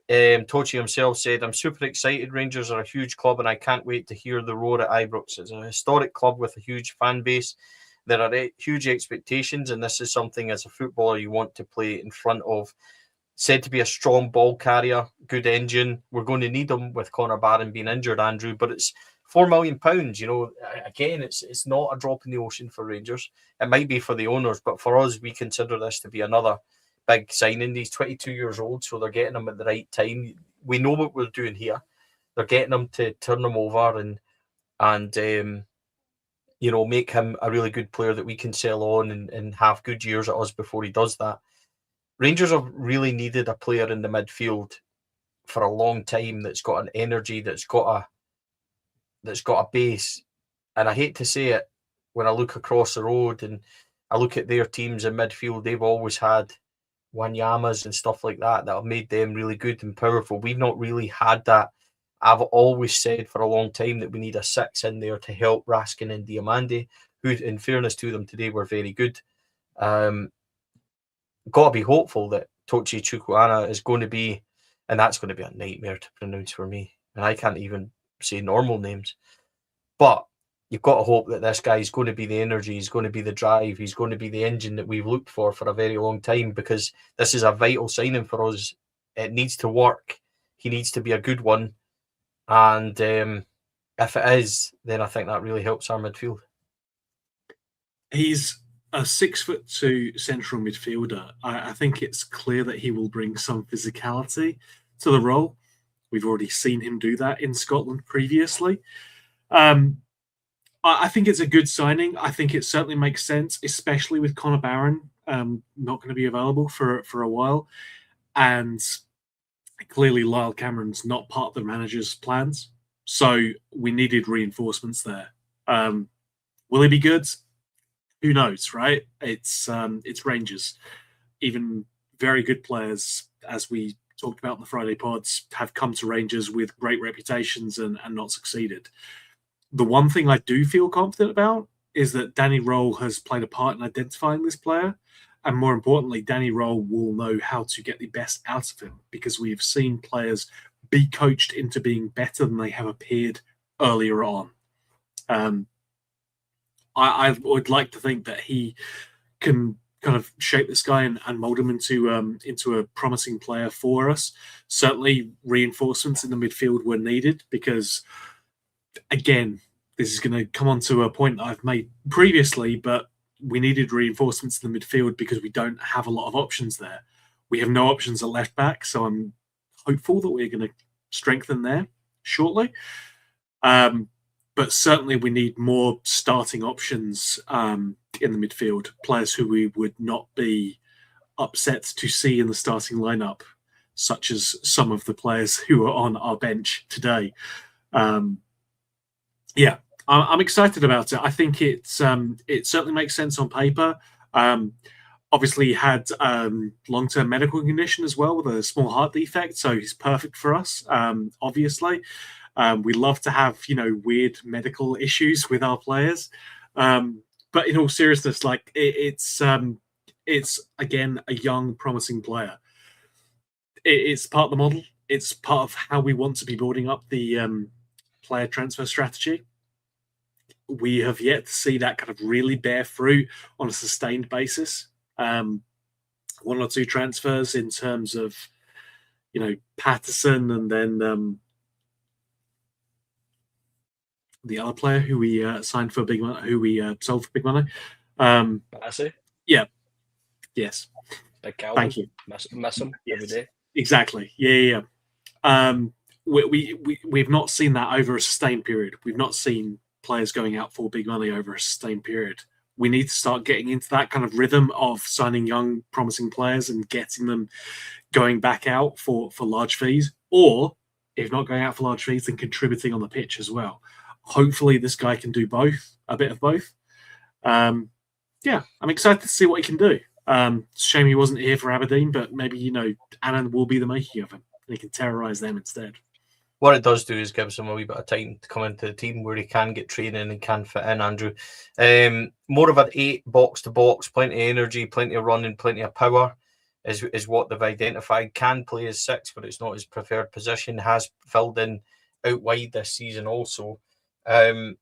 Tochi himself said, I'm super excited. Rangers are a huge club and I can't wait to hear the roar at Ibrox. It's a historic club with a huge fan base. There are huge expectations, and this is something as a footballer you want to play in front of. Said to be a strong ball carrier, good engine. We're going to need him with Connor Barron being injured, Andrew, but it's £4 million. Again, it's not a drop in the ocean for Rangers. It might be for the owners, but for us, we consider this to be another big signing. He's 22 years old, so they're getting him at the right time. We know what we're doing here. They're getting him to turn him over and make him a really good player that we can sell on and have good years at us before he does that. Rangers have really needed a player in the midfield for a long time that's got an energy, that's got a base. And I hate to say it when I look across the road and I look at their teams in midfield, they've always had Wanyamas and stuff like that have made them really good and powerful. We've not really had that. I've always said for a long time that we need a 6 in there to help Raskin and Diamande, who, in fairness to them today, were very good. Got to be hopeful that Tochi Chukwuana is going to be, and that's going to be a nightmare to pronounce for me, and I can't even say normal names. But you've got to hope that this guy is going to be the energy, he's going to be the drive, he's going to be the engine that we've looked for a very long time, because this is a vital signing for us. It needs to work. He needs to be a good one. And if it is, then I think that really helps our midfield. He's a 6'2" central midfielder. I think it's clear that he will bring some physicality to the role. We've already seen him do that in Scotland previously. I think it's a good signing. I think it certainly makes sense, especially with Connor Barron not going to be available for a while. And clearly Lyle Cameron's not part of the manager's plans. So we needed reinforcements there. Will he be good? Who knows, right? It's Rangers. Even very good players, as we talked about in the Friday pods, have come to Rangers with great reputations and not succeeded. The one thing I do feel confident about is that Danny Röhl has played a part in identifying this player. And more importantly, Danny Röhl will know how to get the best out of him, because we have seen players be coached into being better than they have appeared earlier on. I would like to think that he can kind of shape this guy and mold him into a promising player for us. Certainly reinforcements in the midfield were needed, because again, this is going to come on to a point that I've made previously, but we needed reinforcements in the midfield because we don't have a lot of options there. We have no options at left back, so I'm hopeful that we're going to strengthen there shortly. But certainly we need more starting options in the midfield, players who we would not be upset to see in the starting lineup, such as some of the players who are on our bench today. Yeah, I'm excited about it. I think it certainly makes sense on paper. Obviously, he had long-term medical condition as well with a small heart defect, so he's perfect for us. Obviously, we love to have weird medical issues with our players, but in all seriousness, like it's again a young, promising player. It's part of the model. It's part of how we want to be building up the player transfer strategy. We have yet to see that kind of really bear fruit on a sustained basis. One or two transfers in terms of, Patterson, and then the other player who we signed for big money, who we sold for big money. Massey? Yeah. Yes. Big Calvin. Thank you. Miss him every day. Exactly. Yeah. We've not seen that over a sustained period. We've not seen players going out for big money over a sustained period. We need to start getting into that kind of rhythm of signing young, promising players and getting them going back out for large fees, or if not going out for large fees, then contributing on the pitch as well. Hopefully this guy can do both, a bit of both. Yeah, I'm excited to see what he can do. It's a shame he wasn't here for Aberdeen, but maybe, Annan will be the making of him, and he can terrorise them instead. What it does do is gives him a wee bit of time to come into the team where he can get training and can fit in, Andrew. More of an 8 box-to-box, plenty of energy, plenty of running, plenty of power is what they've identified. Can play as 6, but it's not his preferred position. Has filled in out wide this season also. I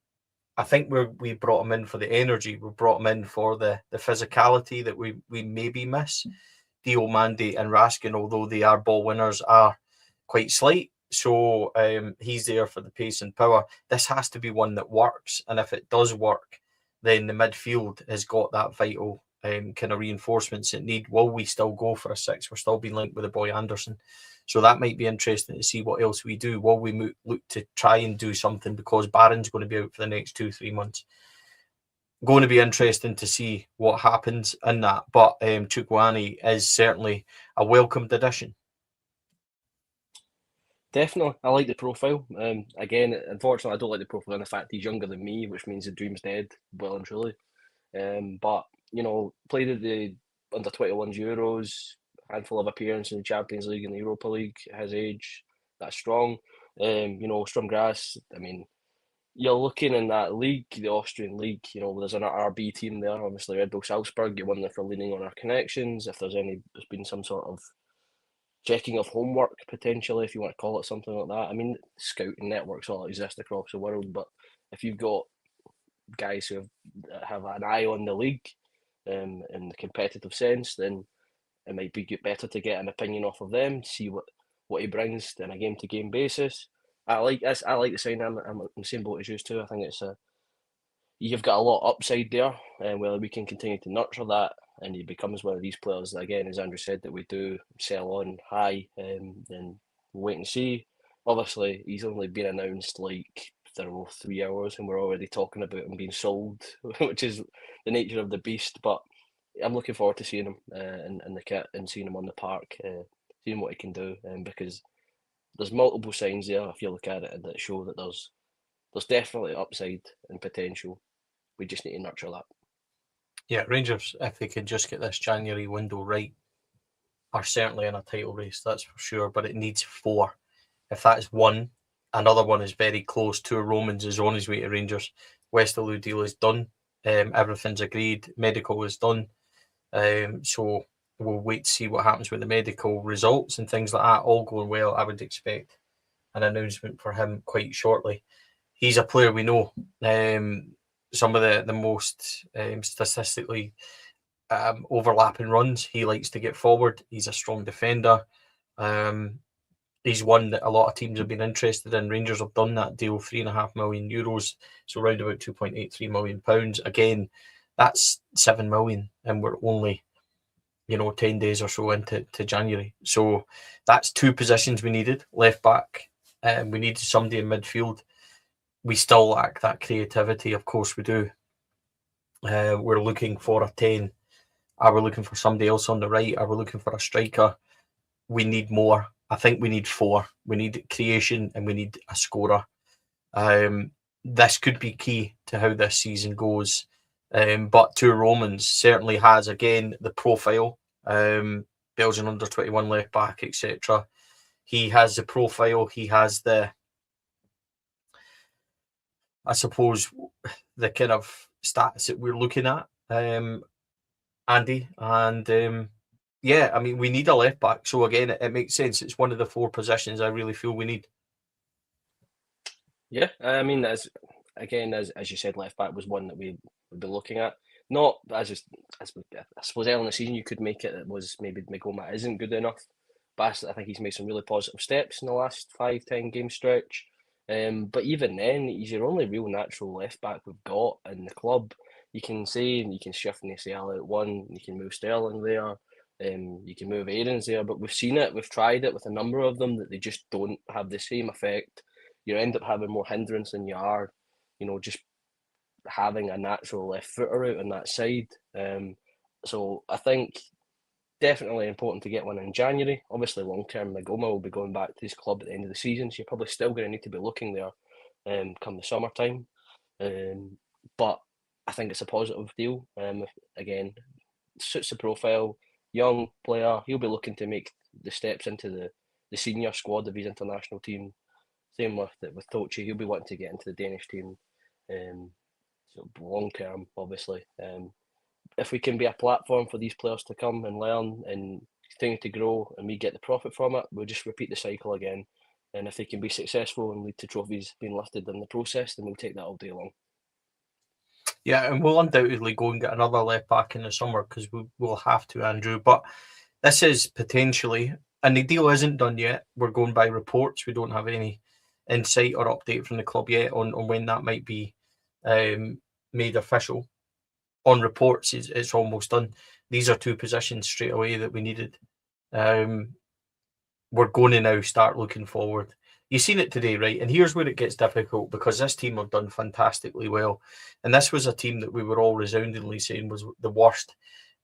think we brought him in for the energy. We brought him in for the physicality that we maybe miss. Diamande and Raskin, although they are ball winners, are quite slight. So he's there for the pace and power. This has to be one that works. And if it does work, then the midfield has got that vital kind of reinforcements it need. Will we still go for a 6? We're still being linked with the boy Anderson. So that might be interesting to see what else we do. Will we look to try and do something, because Barron's going to be out for the next 2-3 months? Going to be interesting to see what happens in that. But Chukwuani is certainly a welcomed addition. Definitely, I like the profile. Again, unfortunately, I don't like the profile in the fact he's younger than me, which means the dream's dead, well and truly. But played at the under-21s Euros, handful of appearances in the Champions League and the Europa League. His age, that's strong. Stromgrass, I mean, you're looking in that league, the Austrian league, there's an RB team there, obviously Red Bull Salzburg. You wonder if we're leaning on our connections, if there's been some sort of checking of homework potentially, if you want to call it something like that. I mean, scouting networks all exist across the world, but if you've got guys who have an eye on the league in the competitive sense, then it might be better to get an opinion off of them, see what he brings on a game to game basis. I like this. I like the sign. I'm in the same boat as you too. I think you've got a lot of upside there, and whether we can continue to nurture that, and he becomes one of these players again, as Andrew said, that we do sell on high, then we'll wait and see. Obviously, he's only been announced like 3 hours, and we're already talking about him being sold, which is the nature of the beast. But I'm looking forward to seeing him in the kit and seeing him on the park, seeing what he can do, because there's multiple signs there if you look at it that show that there's definitely upside and potential. We just need to nurture that. Yeah, Rangers, if they could just get this January window right, are certainly in a title race, that's for sure, but it needs 4. If that is 1, another one is very close. Two Romans is on his way to Rangers. Westerlo deal is done. Everything's agreed. Medical is done. So we'll wait to see what happens with the medical results and things like that. All going well, I would expect an announcement for him quite shortly. He's a player we know. Some of the most statistically overlapping runs, he likes to get forward. He's a strong defender. He's one that a lot of teams have been interested in. Rangers have done that deal, €3.5 million, so around about £2.83 million. Again, that's 7 million, and we're only 10 days or so into January. So that's 2 positions we needed. Left back, we needed somebody in midfield. We still lack that creativity, of course we do. We're looking for a 10. Are we looking for somebody else on the right? Are we looking for a striker? We need more. I think we need 4. We need creation and we need a scorer. This could be key to how this season goes. But Two Romans certainly has, again, the profile. Belgian under-21 left back, etc. He has the profile. He has the, I suppose, the kind of stats that we're looking at, Andy. And yeah, I mean, we need a left back. So again, it makes sense. It's one of the 4 positions I really feel we need. Yeah, I mean, as you said, left back was one that we would be looking at. Not I suppose early in the season you could make it was maybe Migoma isn't good enough, but I think he's made some really positive steps in the last 5-10 game stretch. But even then, he's your only real natural left back we've got in the club. You can say and you can shift Nacial out one, you can move Sterling there, you can move Aarons there, but we've seen it, we've tried it with a number of them that they just don't have the same effect. You end up having more hindrance than you are, just having a natural left footer out on that side. So I think definitely important to get one in January. Obviously, long term, Magoma will be going back to his club at the end of the season, so you're probably still going to need to be looking there come the summertime. But I think it's a positive deal. Again, suits the profile. Young player, he'll be looking to make the steps into the senior squad of his international team. Same with Tochi, he'll be wanting to get into the Danish team. So long term, obviously. If we can be a platform for these players to come and learn and continue to grow and we get the profit from it, we'll just repeat the cycle again. And if they can be successful and lead to trophies being lifted in the process, then we'll take that all day long. Yeah, and we'll undoubtedly go and get another left back in the summer because we'll have to, Andrew. But this is potentially, and the deal isn't done yet. We're going by reports. We don't have any insight or update from the club yet on when that might be made official. On reports, it's almost done. These are 2 positions straight away that we needed. We're going to now start looking forward. You've seen it today, right? And here's where it gets difficult because this team have done fantastically well. And this was a team that we were all resoundingly saying was the worst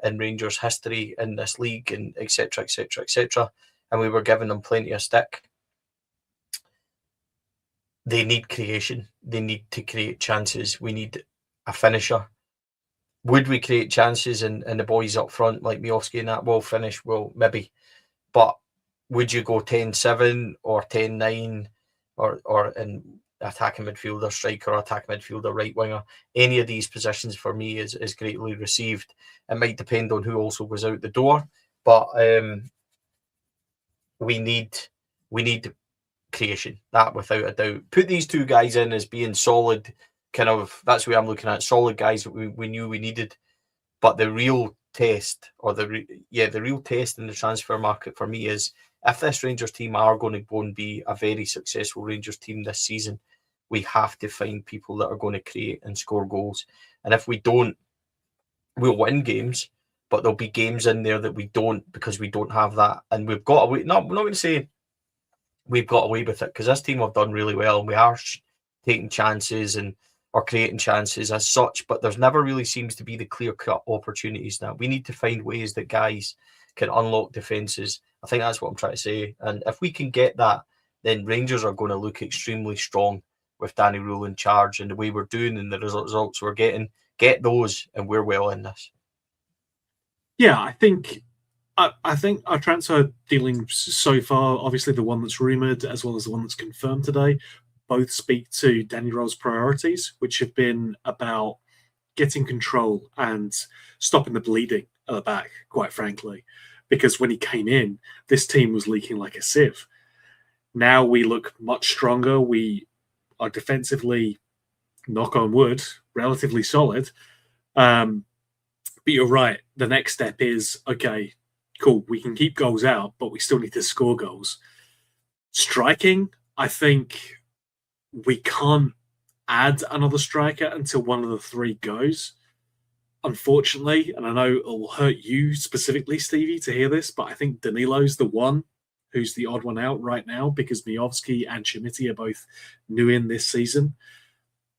in Rangers history in this league and etc., etc., etc. And we were giving them plenty of stick. They need creation. They need to create chances. We need a finisher. Would we create chances and the boys up front like Miovski and that will finish? Well, maybe. But would you go 10-7 or 10-9 or in attacking midfielder, striker, attacking midfielder, right winger? Any of these positions for me is greatly received. It might depend on who also goes out the door, but we need creation, that without a doubt. Put these two guys in as being solid, kind of, that's the way I'm looking at, solid guys that we knew we needed. But the real test, or the real test in the transfer market for me is, if this Rangers team are going to go and be a very successful Rangers team this season, we have to find people that are going to create and score goals. And if we don't, we'll win games, but there'll be games in there that we don't, because we don't have that. And we've got away. No, I'm not going to say we've got away with it, because this team have done really well, and we are taking chances and or creating chances as such, but there's never really seems to be the clear-cut opportunities now. We need to find ways that guys can unlock defences. I think that's what I'm trying to say. And if we can get that, then Rangers are going to look extremely strong with Danny Röhls in charge, and the way we're doing and the results we're getting. Get those, and we're well in this. Yeah, I think our transfer dealings so far, obviously the one that's rumoured as well as the one that's confirmed today, both speak to Danny Röhls' priorities, which have been about getting control and stopping the bleeding at the back, quite frankly. Because when he came in, this team was leaking like a sieve. Now we look much stronger. We are defensively, knock on wood, relatively solid. But you're right. The next step is, okay, cool, we can keep goals out, but we still need to score goals. Striking, I think we can't add another striker until one of the three goes. Unfortunately, and I know it will hurt you specifically, Stevie, to hear this, but I think Danilo's the one who's the odd one out right now, because Miovski and Chimiti are both new in this season.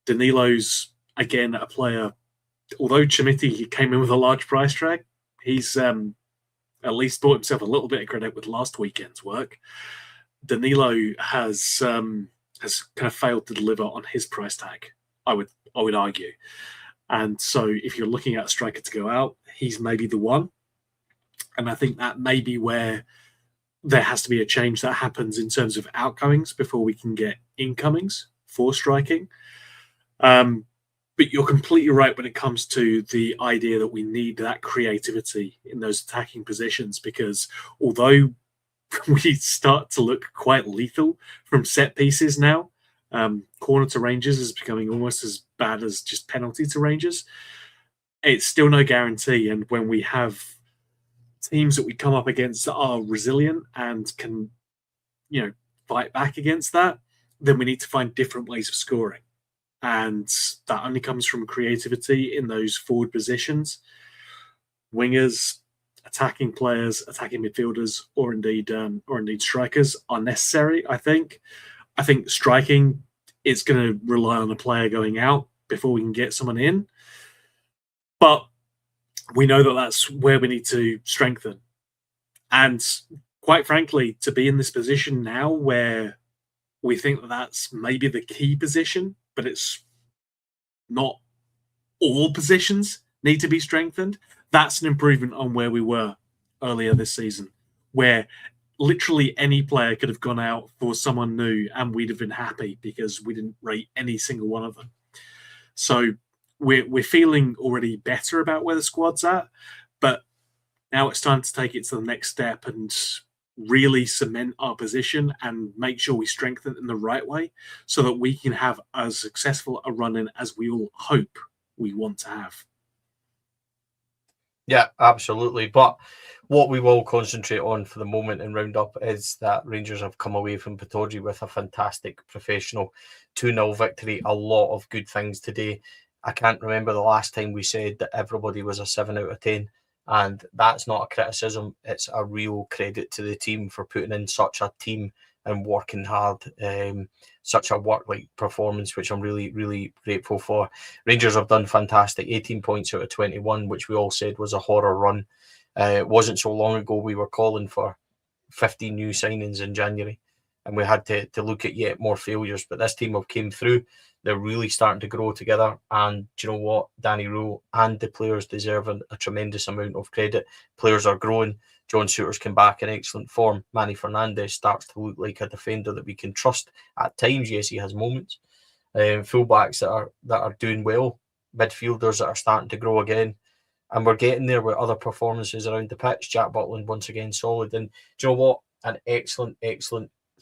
Danilo's, again, a player, although Chimiti came in with a large price tag, he's at least bought himself a little bit of credit with last weekend's work. Danilo has kind of failed to deliver on his price tag, I would argue. And so if you're looking at a striker to go out, he's maybe the one. And I think that may be where there has to be a change that happens in terms of outgoings before we can get incomings for striking. But you're completely right when it comes to the idea that we need that creativity in those attacking positions, because although we start to look quite lethal from set pieces now, corner to Rangers is becoming almost as bad as just penalty to Rangers. It's still no guarantee. And when we have teams that we come up against that are resilient and can, fight back against that, then we need to find different ways of scoring. And that only comes from creativity in those forward positions. Wingers, attacking players, attacking midfielders, or indeed strikers are necessary, I think. I think striking is going to rely on a player going out before we can get someone in. But we know that that's where we need to strengthen. And quite frankly, to be in this position now where we think that that's maybe the key position, but it's not all positions need to be strengthened, that's an improvement on where we were earlier this season, where literally any player could have gone out for someone new and we'd have been happy because we didn't rate any single one of them. So we're feeling already better about where the squad's at, but now it's time to take it to the next step and really cement our position and make sure we strengthen it in the right way so that we can have as successful a run-in as we all hope we want to have. Yeah, absolutely. But what we will concentrate on for the moment and round up is that Rangers have come away from Pittodrie with a fantastic professional 2-0 victory. A lot of good things today. I can't remember the last time we said that everybody was a 7 out of 10. And that's not a criticism. It's a real credit to the team for putting in such a team and working hard, such a work-like performance, which I'm really, really grateful for. Rangers have done fantastic, 18 points out of 21, which we all said was a horror run. It wasn't so long ago we were calling for 15 new signings in January, and we had to look at yet more failures. But this team have came through. They're really starting to grow together. And do you know what? Danny Röhl and the players deserve a tremendous amount of credit. Players are growing. John Souttar's come back in excellent form. Manny Fernandez starts to look like a defender that we can trust at times. Yes, he has moments. Fullbacks that are doing well. Midfielders that are starting to grow again. And we're getting there with other performances around the pitch. Jack Butland once again solid. And do you know what? An excellent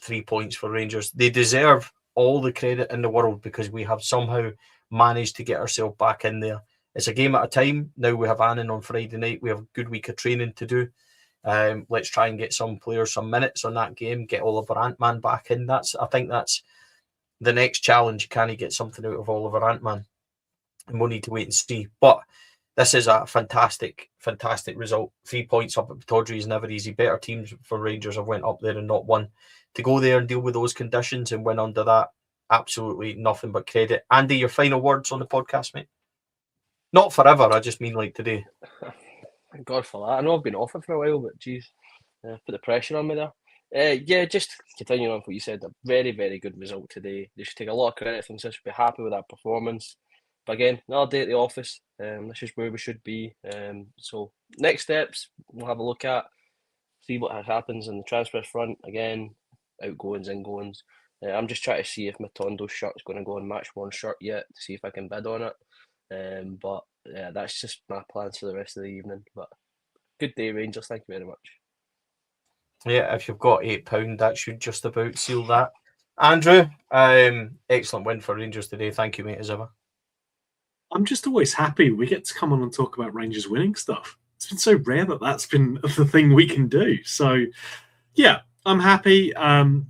3 points for Rangers. They deserve all the credit in the world because we have somehow managed to get ourselves back in there. It's a game at a time. Now we have Annan on Friday night. We have a good week of training to do. Let's try and get some players some minutes on that game. Get Oliver Antman back in. I think that's the next challenge. Can he get something out of Oliver Antman? And we'll need to wait and see. But this is a fantastic result. 3 points up at Pittodrie is never easy. Better teams for Rangers have went up there and not won. To go there and deal with those conditions and win under that, absolutely nothing but credit. Andy, your final words on the podcast, mate? Not forever, I just mean like today. Thank God for that. I know I've been off it for a while, but geez, put the pressure on me there. Yeah, just continuing on what you said, a very, very good result today. They should take a lot of credit from this, be happy with that performance. But again, another day at the office. This is where we should be. So next steps, we'll have a look at, see what happens in the transfer front. Again, outgoings, ingoings. I'm just trying to see if Matondo's shirt's going to go on Match One shirt yet, to see if I can bid on it. But yeah, that's just my plans for the rest of the evening. But good day, Rangers. Thank you very much. Yeah, if you've got £8, that should just about seal that. Andrew, excellent win for Rangers today. Thank you, mate, as ever. I'm just always happy we get to come on and talk about Rangers winning stuff. It's been so rare that's been the thing we can do. So, yeah, I'm happy.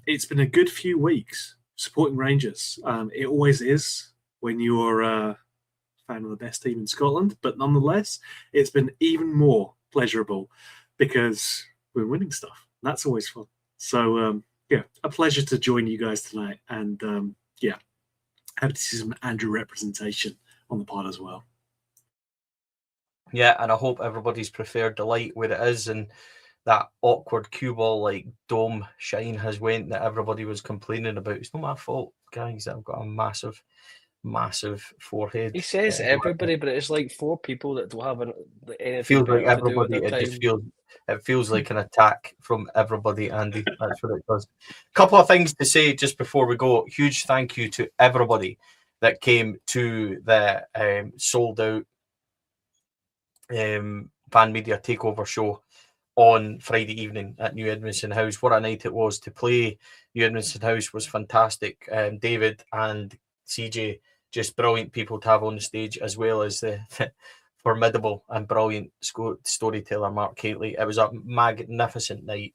It's been a good few weeks supporting Rangers. It always is when you're a fan of the best team in Scotland. But nonetheless, it's been even more pleasurable because we're winning stuff. That's always fun. So, yeah, a pleasure to join you guys tonight. And, yeah, happy to see some Andrew representation on the pod as well. Yeah, and I hope everybody's preferred the light where it is, and that awkward cue ball like dome shine has went that everybody was complaining about. It's not my fault, guys. I've got a massive forehead. He says everybody, but it's like 4 people that don't have anything. It feels like everybody. It just feels like an attack from everybody, Andy. That's what it does. Couple of things to say just before we go. Huge thank you to everybody that came to the sold out Fan Media Takeover show on Friday evening at New Edmondson House. What a night it was to play. New Edmondson House was fantastic. David and CJ, just brilliant people to have on the stage, as well as the formidable and brilliant storyteller Mark Catley. It was a magnificent night.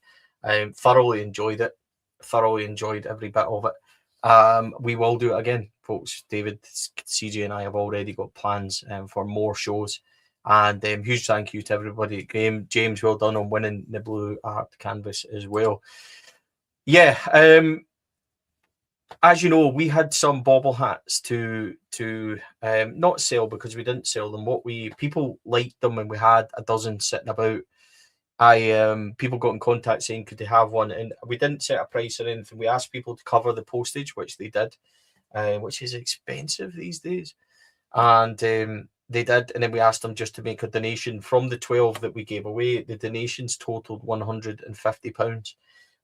Thoroughly enjoyed it. Thoroughly enjoyed every bit of it. We will do it again, folks. David, CJ and I have already got plans for more shows. And huge thank you to everybody at game. James, well done on winning the Blue Art Canvas as well. Yeah, as you know, we had some bobble hats to not sell because we didn't sell them. People liked them and we had a dozen sitting about. People got in contact saying could they have one, and we didn't set a price or anything. We asked people to cover the postage, which they did, which is expensive these days, and they did. And then we asked them just to make a donation from the 12 that we gave away. The donations totaled £150.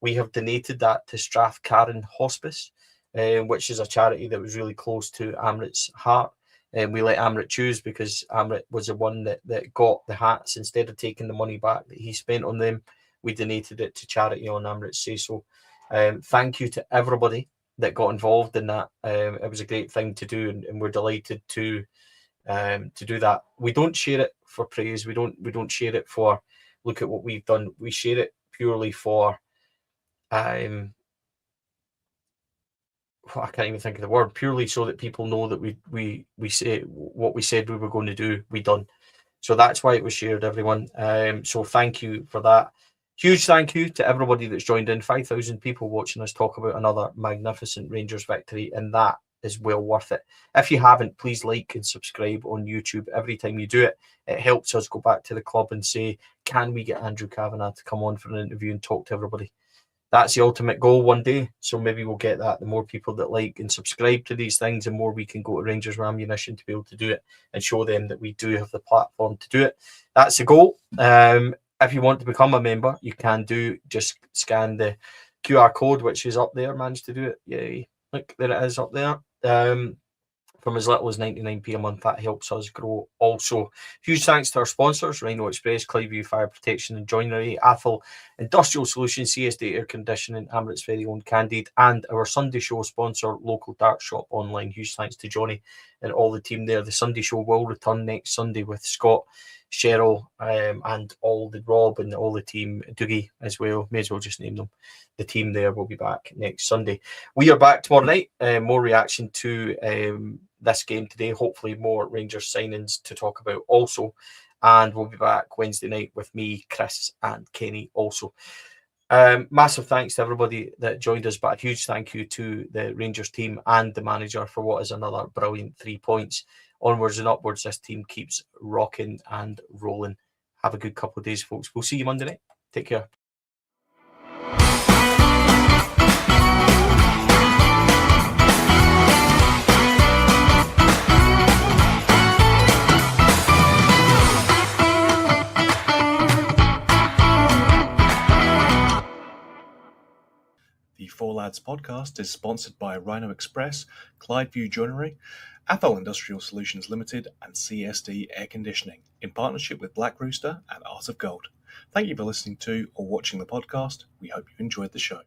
We have donated that to Strathcarron Hospice, which is a charity that was really close to Amrit's heart. And we let Amrit choose because Amrit was the one that got the hats. Instead of taking the money back that he spent on them, we donated it to charity on Amrit's say-so. Thank you to everybody that got involved in that. It was a great thing to do, and we're delighted to do that. We don't share it for praise. We don't share it for look at what we've done. We share it purely for I can't even think of the word, purely so that people know that we say what we said we were going to do, we done. So that's why it was shared, everyone. So thank you for that. Huge thank you to everybody that's joined in. 5,000 people watching us talk about another magnificent Rangers victory, and that is well worth it. If you haven't, please like and subscribe on YouTube. Every time you do it, it helps us go back to the club and say, can we get Andrew Kavanagh to come on for an interview and talk to everybody? that's the ultimate goal one day. So maybe we'll get that. The more people that like and subscribe to these things, the more we can go to Rangers with Ammunition to be able to do it and show them that we do have the platform to do it. That's the goal. If you want to become a member, you can do. Just scan the QR code, which is up there. Managed to do it. Yay. Look, there it is up there. From as little as 99p a month, that helps us grow. Also, huge thanks to our sponsors, Rhino Express, Clyview Fire Protection and Joinery, Athol Industrial Solutions, CSD Air Conditioning, Amrit's very own Candid, and our Sunday show sponsor, Local Dark Shop Online. Huge thanks to Johnny and all the team there. The Sunday show will return next Sunday with Scott, Cheryl, and all the Rob and all the team, Doogie as well. May as well just name them. The team there will be back next Sunday. We are back tomorrow night. More reaction to this game today. Hopefully more Rangers signings to talk about also. And we'll be back Wednesday night with me, Chris, and Kenny also. Massive thanks to everybody that joined us, but a huge thank you to the Rangers team and the manager for what is another brilliant 3 points. Onwards and upwards, this team keeps rocking and rolling. Have a good couple of days, folks. We'll see you Monday night. Take care. The Four Lads podcast is sponsored by Rhino Express, Clyview Joinery, Athol Industrial Solutions Limited, and CSD Air Conditioning, in partnership with Black Rooster and Art of Gold. Thank you for listening to or watching the podcast. We hope you enjoyed the show.